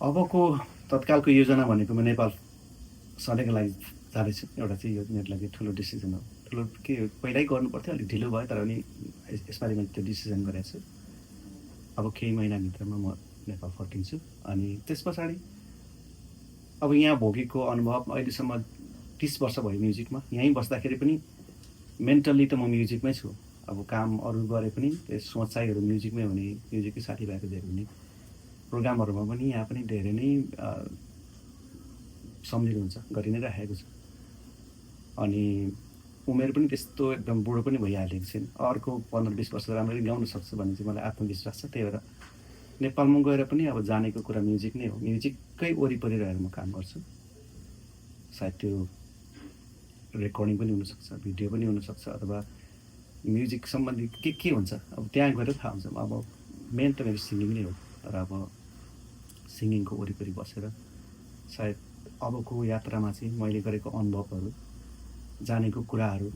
Speaker 1: अबको तत्कालको योजना भनेको म नेपाल सधैँको लागि जाँदैछु। एउटा चाहिँ यो मेरो लागि ठुलो डिसिजन हो। ठुलो के पहिल्यै गर्नु पर्थ्यो, अलिक ढिलो भयो, तर पनि यसपालि मैले त्यो डिसिजन गरेको छु। अब केही महिनाभित्रमा म नेपाल फर्किन्छु। अनि त्यस पछाडि अब यहाँ भोगेको अनुभव, अहिलेसम्म 30 वर्ष भयो म्युजिकमा। यहीँ बस्दाखेरि पनि मेन्टल्ली त म म्युजिकमै छु। अब काम अरू गरे पनि त्यो सोचाइहरू म्युजिकमै हुने, म्युजिककै साथीभाइको धेरै हुने, प्रोग्रामहरूमा पनि यहाँ पनि धेरै नै सम्झिनु हुन्छ, गरि नै राखेको छु। अनि उमेर पनि त्यस्तो एकदम बुढो पनि भइहालेको छैन। अर्को 15-20 वर्ष राम्ररी गाउन सक्छु भन्ने चाहिँ मलाई आत्मविश्वास छ। त्यही भएर नेपालमा गएर पनि अब जानेको कुरा म्युजिक नै हो। म्युजिककै वरिपरि रहेर म काम गर्छु। सायद त्यो रेकर्डिङ पनि हुनसक्छ, भिडियो पनि हुनसक्छ, अथवा म्युजिक सम्बन्धी के हुन्छ अब त्यहाँ गएर थाहा हुन्छ। अब मेन त मेरो सिङ्गिङ नै हो। तर अब सिङ्गिङको वरिपरि बसेर सायद अबको यात्रामा चाहिँ मैले गरेको अनुभवहरू, जानेको कुराहरू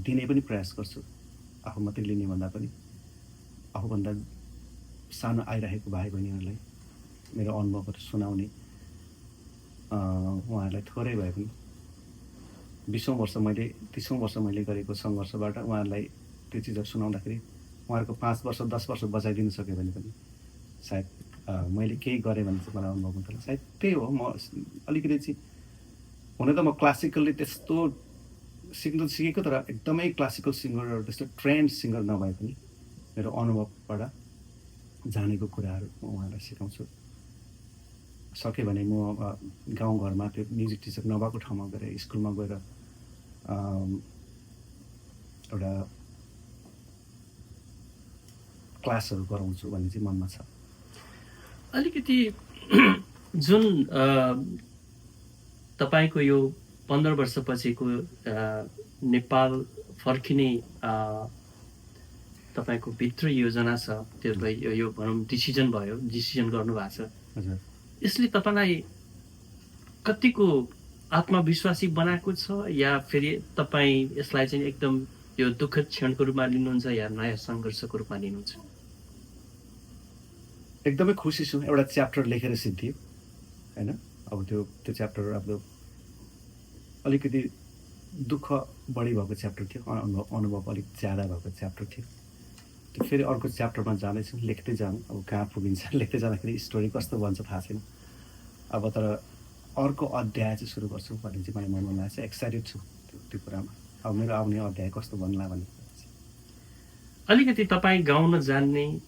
Speaker 1: दिने पनि प्रयास गर्छु। आफू मात्रै लिने भन्दा पनि आफूभन्दा सानो आइरहेको भाइ बहिनीहरूलाई मेरो अनुभवहरू सुनाउने, उहाँहरूलाई थोरै भए पनि 20औँ वर्ष मैले 30औँ वर्ष मैले गरेको सङ्घर्षबाट उहाँहरूलाई त्यो चिजहरू सुनाउँदाखेरि उहाँहरूको 5 वर्ष 10 वर्ष बचाइदिनु सक्यो भने पनि सायद मैले केही गरेँ भने चाहिँ मलाई अनुभव हुन्छ। सायद त्यही हो। म अलिकति चाहिँ हुन त म क्लासिकल्ली त्यस्तो सिक्नु सिकेको, तर एकदमै क्लासिकल सिङ्गर, त्यस्तो ट्रेन्ड सिङ्गर नभए पनि मेरो अनुभवबाट जानेको कुराहरू म उहाँलाई सिकाउँछु। सक्यो भने म गाउँघरमा त्यो म्युजिक टिचर नभएको ठाउँमा गएर, स्कुलमा गएर एउटा क्लासहरू गराउँछु भन्ने चाहिँ मनमा छ।
Speaker 4: अलिकति जुन तपाईँको यो 15 वर्षपछिको नेपाल फर्किने तपाईँको भित्र योजना छ, त्यो यो भनौँ डिसिजन गर्नुभएको छ।
Speaker 1: हजुर,
Speaker 4: यसले तपाईँलाई कतिको आत्मविश्वासी बनाएको छ, या फेरि तपाईँ यसलाई चाहिँ एकदम यो दुःखद क्षणको रूपमा लिनुहुन्छ, या नयाँ सङ्घर्षको रूपमा लिनुहुन्छ?
Speaker 1: एकदमै खुसी छु। एउटा च्याप्टर लेखेर सिद्धियो होइन। अब त्यो च्याप्टर अब अलिकति दुःख बढी भएको च्याप्टर थियो, अनुभव अलिक ज्यादा भएको च्याप्टर थियो। त्यो फेरि अर्को च्याप्टरमा जाँदैछु, लेख्दै जानु। अब कहाँ पुगिन्छ, लेख्दै जाँदाखेरि स्टोरी कस्तो बन्छ थाहा छैन। अब तर अर्को अध्याय चाहिँ सुरु गर्छु भन्ने चाहिँ मलाई मनमा लागेको छ। एक्साइटेड छु त्यो कुरामा। अब मेरो आउने अध्याय कस्तो बन्ला भन्ने।
Speaker 4: अलिकति तपाईँ गाउन जान्ने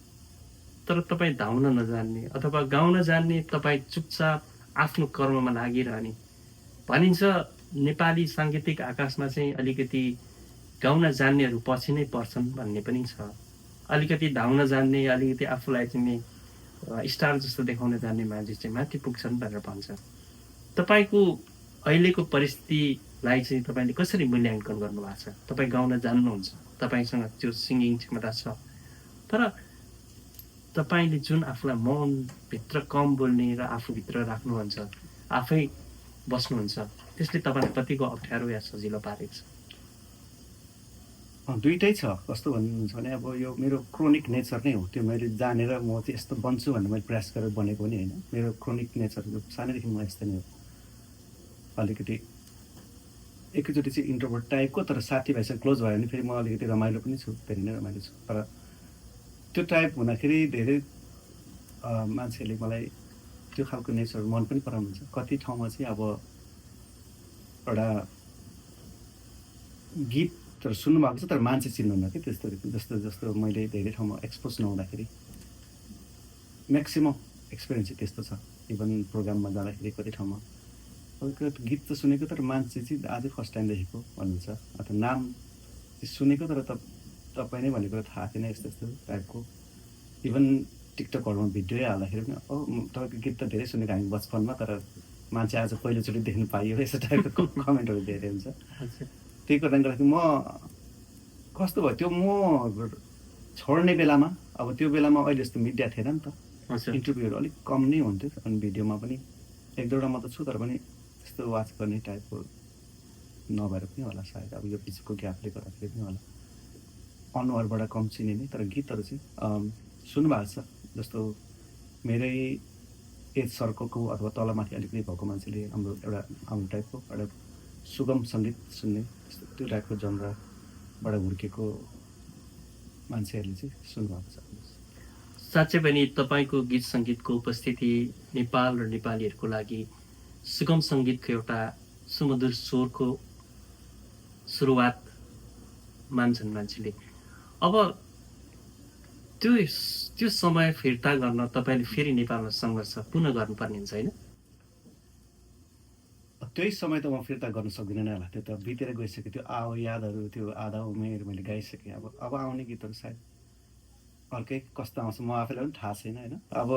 Speaker 4: तर तपाईँ धाउन नजान्ने, अथवा गाउन जान्ने तपाईँ चुपचाप आफ्नो कर्ममा लागिरहने भनिन्छ। नेपाली साङ्गीतिक आकाशमा चाहिँ अलिकति गाउन जान्नेहरू पछि नै पर्छन् भन्ने पनि छ। अलिकति धाउन जान्ने, अलिकति आफूलाई चाहिँ स्टार जस्तो देखाउन जान्ने मान्छे चाहिँ माथि पुग्छन् भनेर भन्छ। तपाईँको अहिलेको परिस्थितिलाई चाहिँ तपाईँले कसरी मूल्याङ्कन गर्नुभएको छ? तपाईँ गाउन जान्नुहुन्छ, तपाईँसँग त्यो सिङ्गिङ क्षमता छ, तर तपाईँले जुन आफूलाई मनभित्र कम बोल्ने र आफूभित्र राख्नुहुन्छ, आफै बस्नुहुन्छ, त्यसले तपाईँलाई कतिको अप्ठ्यारो या सजिलो पारेको छ?
Speaker 1: दुइटै छ। कस्तो भन्नुहुन्छ भने अब यो मेरो क्रोनिक नेचर नै हो। त्यो मैले जानेर म चाहिँ यस्तो बन्छु भनेर मैले प्रयास गरेर बनेको पनि होइन। मेरो क्रोनिक नेचर सानैदेखि म यस्तै नै हो। अलिकति एकैचोटि चाहिँ इन्ट्रोभर्ट टाइपको, तर साथीभाइसँग क्लोज भयो भने फेरि म अलिकति रमाइलो पनि छु, धेरै नै रमाइलो छु। तर त्यो टाइप हुँदाखेरि धेरै मान्छेहरूले मलाई त्यो खालको नेचर मन पनि पराउनुहुन्छ। कति ठाउँमा चाहिँ अब एउटा गीतहरू सुन्नुभएको छ तर मान्छे चिन्नुहुन्न कि त्यस्तो जस्तो जस्तो मैले धेरै ठाउँमा एक्सपोज नहुँदाखेरि म्याक्सिमम् एक्सपिरियन्स चाहिँ त्यस्तो छ। इभन प्रोग्राममा जाँदाखेरि कति ठाउँमा गीत त सुनेको तर मान्छे चाहिँ आजै फर्स्ट टाइम देखेको भन्नुहुन्छ, अथवा नाम चाहिँ सुनेको तर तपाईँ नै भनेको थाहा थिएन, यस्तो यस्तो टाइपको। इभन टिकटकहरूमा भिडियो हाल्दाखेरि पनि तपाईँको गीत त धेरै सुनेको हामी बचपनमा, तर मान्छे आज पहिलोचोटि देख्नु पाइयो, यस्तो टाइपको कमेन्टहरू धेरै हुन्छ। त्यही कारणले गर्दाखेरि म कस्तो भयो त्यो म छोड्ने बेलामा, अब त्यो बेलामा अहिले जस्तो मिडिया थिएन नि त, इन्टरभ्यूहरू अलिक कम नै हुन्थ्यो। अनि भिडियोमा पनि एक दुईवटा मात्र छु, तर पनि त्यस्तो वाच गर्ने टाइपको नभएर पनि होला सायद। अब यो पछिको ग्यापले गर्दाखेरि पनि होला, अनुहारबाट कम चिनिने। तर गीतहरू चाहिँ सुन्नुभएको छ। जस्तो मेरै एज सर्कलको अथवा तलमाथि अलिकति भएको मान्छेले हाम्रो हाम्रो टाइपको एउटा सुगम सङ्गीत सुन्ने, त्यो टाइपको जनराबाट हुर्केको मान्छेहरूले चाहिँ सुन्नुभएको छ।
Speaker 4: साँच्चै पनि तपाईँको गीत सङ्गीतको उपस्थिति नेपाल र नेपालीहरूको लागि सुगम सङ्गीतको एउटा सुमधुर स्वरको सुरुवात मान्छन् मान्छेले। अब त्यो समय फिर्ता गर्न तपाईँले फेरि नेपालमा सङ्घर्ष पुनः गर्नुपर्ने हुन्छ होइन?
Speaker 1: त्यही समय त म फिर्ता गर्न सक्दिनँ नै होला, त्यो त बितेर गइसक्यो। त्यो यादहरू, त्यो आधा उमेर मैले गाइसकेँ। अब आउने गीतहरू सायद अर्कै कस्तो आउँछ म आफैलाई पनि थाहा छैन होइन। अब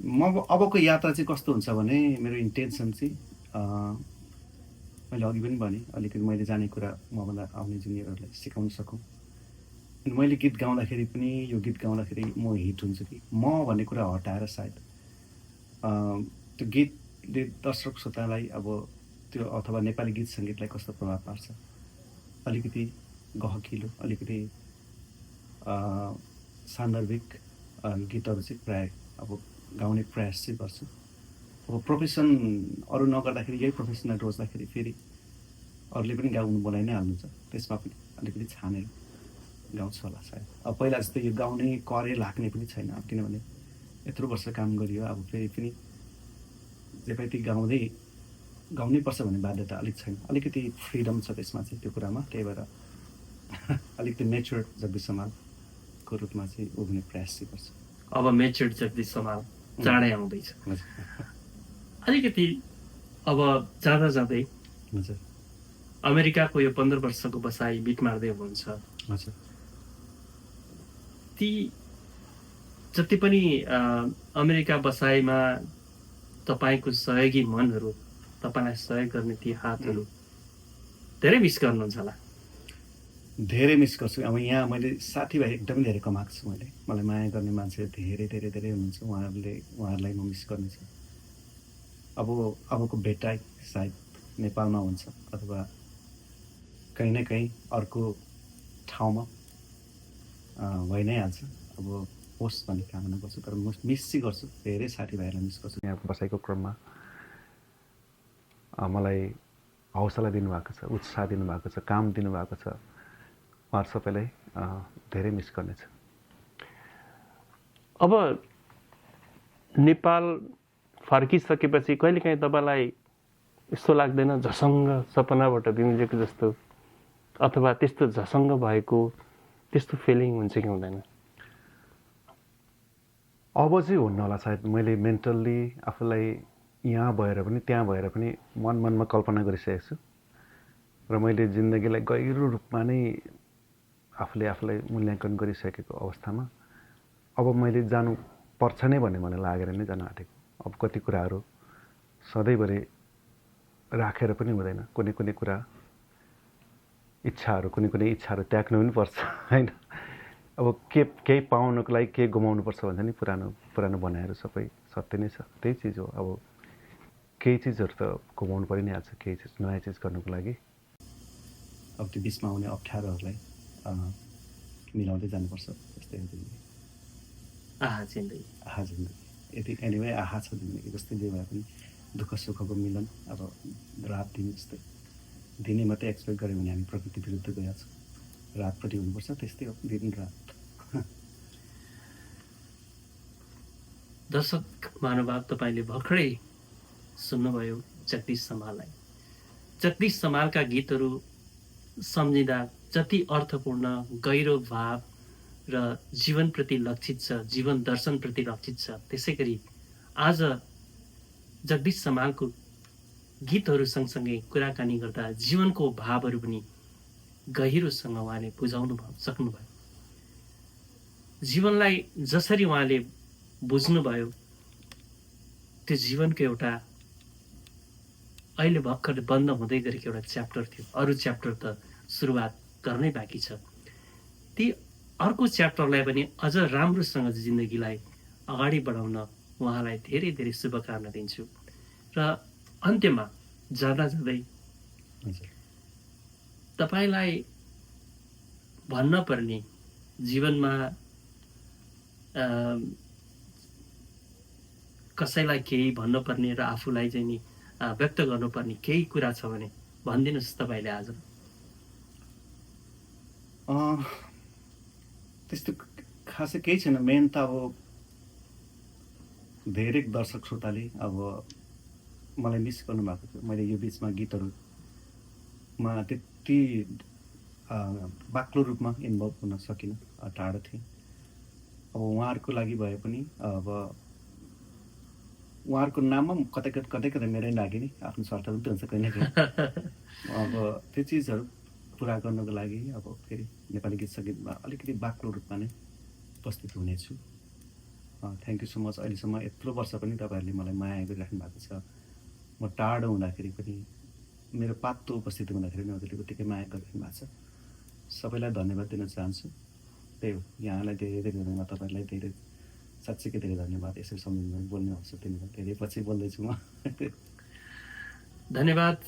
Speaker 1: म अबको यात्रा चाहिँ कस्तो हुन्छ भने मेरो इन्टेन्सन चाहिँ मैले अघि पनि भनेँ, अलिकति मैले जाने कुरा मभन्दा आउने जुनियरहरूलाई सिकाउन सकौँ। अनि मैले गीत गाउँदाखेरि पनि यो गीत गाउँदाखेरि म हिट हुन्छु कि म भन्ने कुरा हटाएर सायद त्यो गीतले दर्शक श्रोतालाई अब त्यो अथवा नेपाली गीत सङ्गीतलाई कस्तो प्रभाव पार्छ, अलिकति गहकिलो, अलिकति सान्दर्भिक गीतहरू चाहिँ प्रायः अब गाउने प्रयास चाहिँ गर्छु। अब प्रोफेसन अरू नगर्दाखेरि यही प्रोफेसनमा रोज्दाखेरि फेरि अरूले पनि गाउनु बोलाइ नै हाल्नुहुन्छ, त्यसमा पनि अलिकति छानेर गाउँछु होला सायद। अब पहिला जस्तो यो गाउने करे लाग्ने पनि छैन, अब किनभने यत्रो वर्ष काम गरियो। अब फेरि पनि जेपाति गाउनै पर्छ भन्ने बाध्यता अलिक छैन, अलिकति फ्रिडम छ त्यसमा चाहिँ त्यो कुरामा। त्यही भएर अलिकति मेच्योर जगदीश समालको रूपमा चाहिँ उभिने प्रयास चाहिँ गर्छु।
Speaker 4: अब मेच्योर जगदीश समाल चाँडै आउँदैछ। अलिकति अब जाँदा जाँदै
Speaker 1: हजुर
Speaker 4: अमेरिकाको यो 15 वर्षको बसाइ बिट मार्दै हुनुहुन्छ।
Speaker 1: हजुर
Speaker 4: ती जति पनि अमेरिका बसाइमा तपाईँको सहयोगी मनहरू, तपाईँलाई सहयोग गर्ने ती हातहरू धेरै मिस गर्नुहुन्छ होला?
Speaker 1: धेरै मिस गर्छु। अब यहाँ मैले साथीभाइ एकदमै धेरै कमाएको छु। मलाई माया गर्ने मान्छे धेरै धेरै धेरै हुनुहुन्छ, उहाँहरूलाई म मिस गर्नेछु। अबको भेटाइ सायद नेपालमा हुन्छ अथवा कहीँ न कहीँ अर्को ठाउँमा भइ नै हाल्छ। अब होस् भन्ने कामना गर्छु, तर म मिस चाहिँ गर्छु, धेरै साथीभाइहरूलाई मिस गर्छु। यहाँ बसाइको क्रममा मलाई हौसला दिनुभएको छ, उत्साह दिनुभएको छ, काम दिनुभएको छ, उहाँहरू सबैलाई धेरै मिस गर्नेछ।
Speaker 3: अब नेपाल फर्किसकेपछि कहिलेकाहीँ तपाईँलाई यस्तो लाग्दैन झसङ्ग सपनाबाट बिउजेको जस्तो, अथवा त्यस्तो झसङ्ग भएको त्यस्तो फिलिङ हुन्छ कि हुँदैन?
Speaker 1: अब चाहिँ हुन्न होला सायद। मैले मेन्टल्ली आफूलाई यहाँ भएर पनि त्यहाँ भएर पनि मनमा कल्पना गरिसकेको छु र मैले जिन्दगीलाई गहिरो रूपमा नै
Speaker 5: आफूले आफूलाई मूल्याङ्कन गरिसकेको अवस्थामा अब मैले जानु पर्छ नै भन्ने मलाई लागेर नै जान आँटेको। अब कति कुराहरू सधैँभरि राखेर पनि हुँदैन, कुनै कुरा इच्छाहरू कुनै इच्छाहरू त्याग्नु पनि पर्छ होइन। अब केही पाउनको लागि केही गुमाउनु पर्छ भन्छ नि, पुरानो भनाइहरू सबै सत्य नै छ। त्यही चिज हो, अब केही चिजहरू त गुमाउनु परि नै हाल्छ, केही चिज नयाँ चिज गर्नुको लागि।
Speaker 1: अब त्यो बिचमा आउने अप्ठ्यारोहरूलाई मिलाउँदै जानुपर्छ, त्यस्तै हो जिन्दगी।
Speaker 4: आहा जिन्दगी
Speaker 1: यति एनिवे आहा छ जिन्दगी। जस्तै जे भए पनि दुःख सुखको मिलन, अब रात दिन जस्तै दिनै मात्रै एक्सपेक्ट गऱ्यो भने हामी प्रकृति विरुद्ध गएको छौँ। रातपट्टि हुनुपर्छ, त्यस्तै हो, दिन रात।
Speaker 4: दर्शक महानुभाव, तपाईँले भर्खरै सुन्नुभयो जगदीश समाललाई। जगदीश समालका गीतहरू सम्झिँदा जति अर्थपूर्ण, गहिरो भाव र जीवनप्रति लक्षित छ, जीवन दर्शनप्रति लक्षित छ, त्यसै गरी आज जगदीश समालको गीतहरू सँगसँगै कुराकानी गर्दा जीवनको भावहरू पनि गहिरोसँग उहाँले बुझाउनु सक्नुभयो। जीवनलाई जसरी उहाँले बुझ्नुभयो, त्यो जीवनको एउटा अहिले भर्खर बन्द हुँदै गरेको एउटा च्याप्टर थियो। अरू च्याप्टर त सुरुवात गर्नै बाँकी छ। ती अर्को च्याप्टरलाई पनि अझ राम्रोसँग जिन्दगीलाई अगाडि बढाउन उहाँलाई धेरै धेरै शुभकामना दिन्छु। र अन्त्यमा जाँदै तपाईँलाई भन्न पर्ने जीवनमा कसैलाई केही भन्नुपर्ने र आफूलाई चाहिँ नि व्यक्त गर्नुपर्ने केही कुरा छ भने भनिदिनुहोस् तपाईँले आज।
Speaker 1: त्यस्तो खासै केही छैन। मेन त अब धेरै दर्शक श्रोताले अब मलाई मिस गर्नुभएको थियो। मैले यो बिचमा गीतहरूमा त्यति बाक्लो रूपमा इन्भल्भ हुन सकिनँ, टाढो थिएँ। अब उहाँहरूको लागि भए पनि अब उहाँहरूको नाममा कतै कतै मेरै लागि नि आफ्नो स्वार्थ पनि हुन्छ कहीँ न कहीँ। अब त्यो चिजहरू पुरा गर्नको लागि अब फेरि नेपाली गीत सङ्गीतमा अलिकति बाक्लो रूपमा नै उपस्थित हुनेछु। Thank you so much. अहिलेसम्म यत्रो वर्ष पनि तपाईँहरूले मलाई माया गरिराख्नु भएको छ। म टाढो हुँदाखेरि पनि, मेरो पातो उपस्थिति हुँदाखेरि पनि हजुरले उत्तिकै माया गरिराख्नु भएको छ। सबैलाई धन्यवाद दिन चाहन्छु। त्यही हो, यहाँलाई धेरै धेरै धन्यवाद, तपाईँहरूलाई धेरै साँच्चीकै धेरै धन्यवाद। यसरी सम्झिनु बोल्ने अवसर दिनुभयो, धेरै पछि बोल्दैछु म।
Speaker 4: धन्यवाद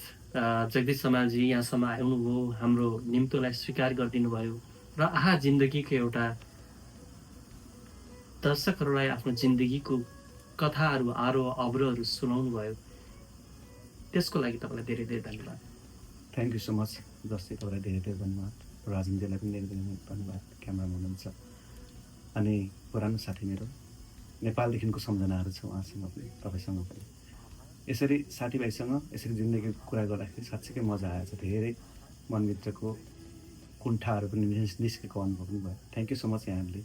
Speaker 4: जगदीश समालजी, यहाँसम्म आउनुभयो, हाम्रो निम्तोलाई स्वीकार गरिदिनु भयो र आहा जिन्दगीको एउटा दर्शकहरूलाई आफ्नो जिन्दगीको कथाहरू, आरोह अवरोहहरू सुनाउनु भयो। त्यसको लागि तपाईँलाई धेरै धेरै धन्यवाद।
Speaker 1: Thank you so much. जस्तै तपाईँलाई धेरै धेरै धन्यवाद। राजेन्द्रलाई पनि धेरै धेरै धन्यवाद, क्यामेरामा हुनुहुन्छ। अनि पुरानो साथी मेरो, नेपालदेखिको सम्झनाहरू छ उहाँसँग पनि, तपाईँसँग पनि। यसरी साथीभाइसँग यसरी जिन्दगीको कुरा गर्दाखेरि साँच्चीकै मजा आएछ। धेरै मनभित्रको कुण्ठाहरू पनि निस्केको अनुभव पनि भयो। थ्याङ्क यू सो मच यहाँहरूले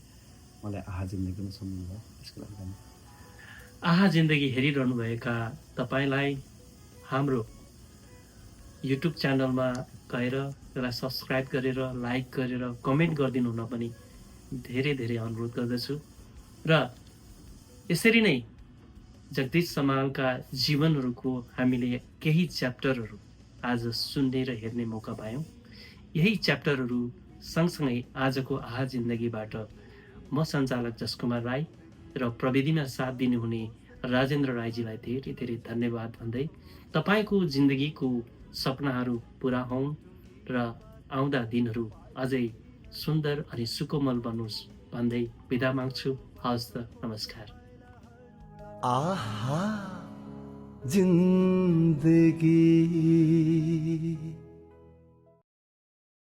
Speaker 1: मलाई आहा जिन्दगीमा सम्झिनु भयो, त्यसको लागि धन्यवाद।
Speaker 4: आहा जिन्दगी हेरिरहनुभएका तपाईँलाई हाम्रो युट्युब च्यानलमा गएर त्यसलाई सब्सक्राइब गरेर, लाइक गरेर, कमेन्ट गरिदिनु हुन पनि धेरै धेरै अनुरोध गर्दछु। र यसरी नै जगदीश समालका जीवनहरूको हामीले केही च्याप्टरहरू आज सुन्ने र हेर्ने मौका पायौँ। यही च्याप्टरहरू सँगसँगै आजको आहा जिन्दगीबाट म सञ्चालक जसकुमार राई र प्रविधिमा साथ दिनुहुने राजेन्द्र राईजीलाई धेरै धेरै धन्यवाद भन्दै तपाईँको जिन्दगीको सपनाहरू पुरा हुन् र आउँदा दिनहरू अझै सुन्दर अनि सुकोमल बनोस् भन्दै बिदा माग्छु। हवस् त, नमस्कार।
Speaker 6: आहा जिन्दगी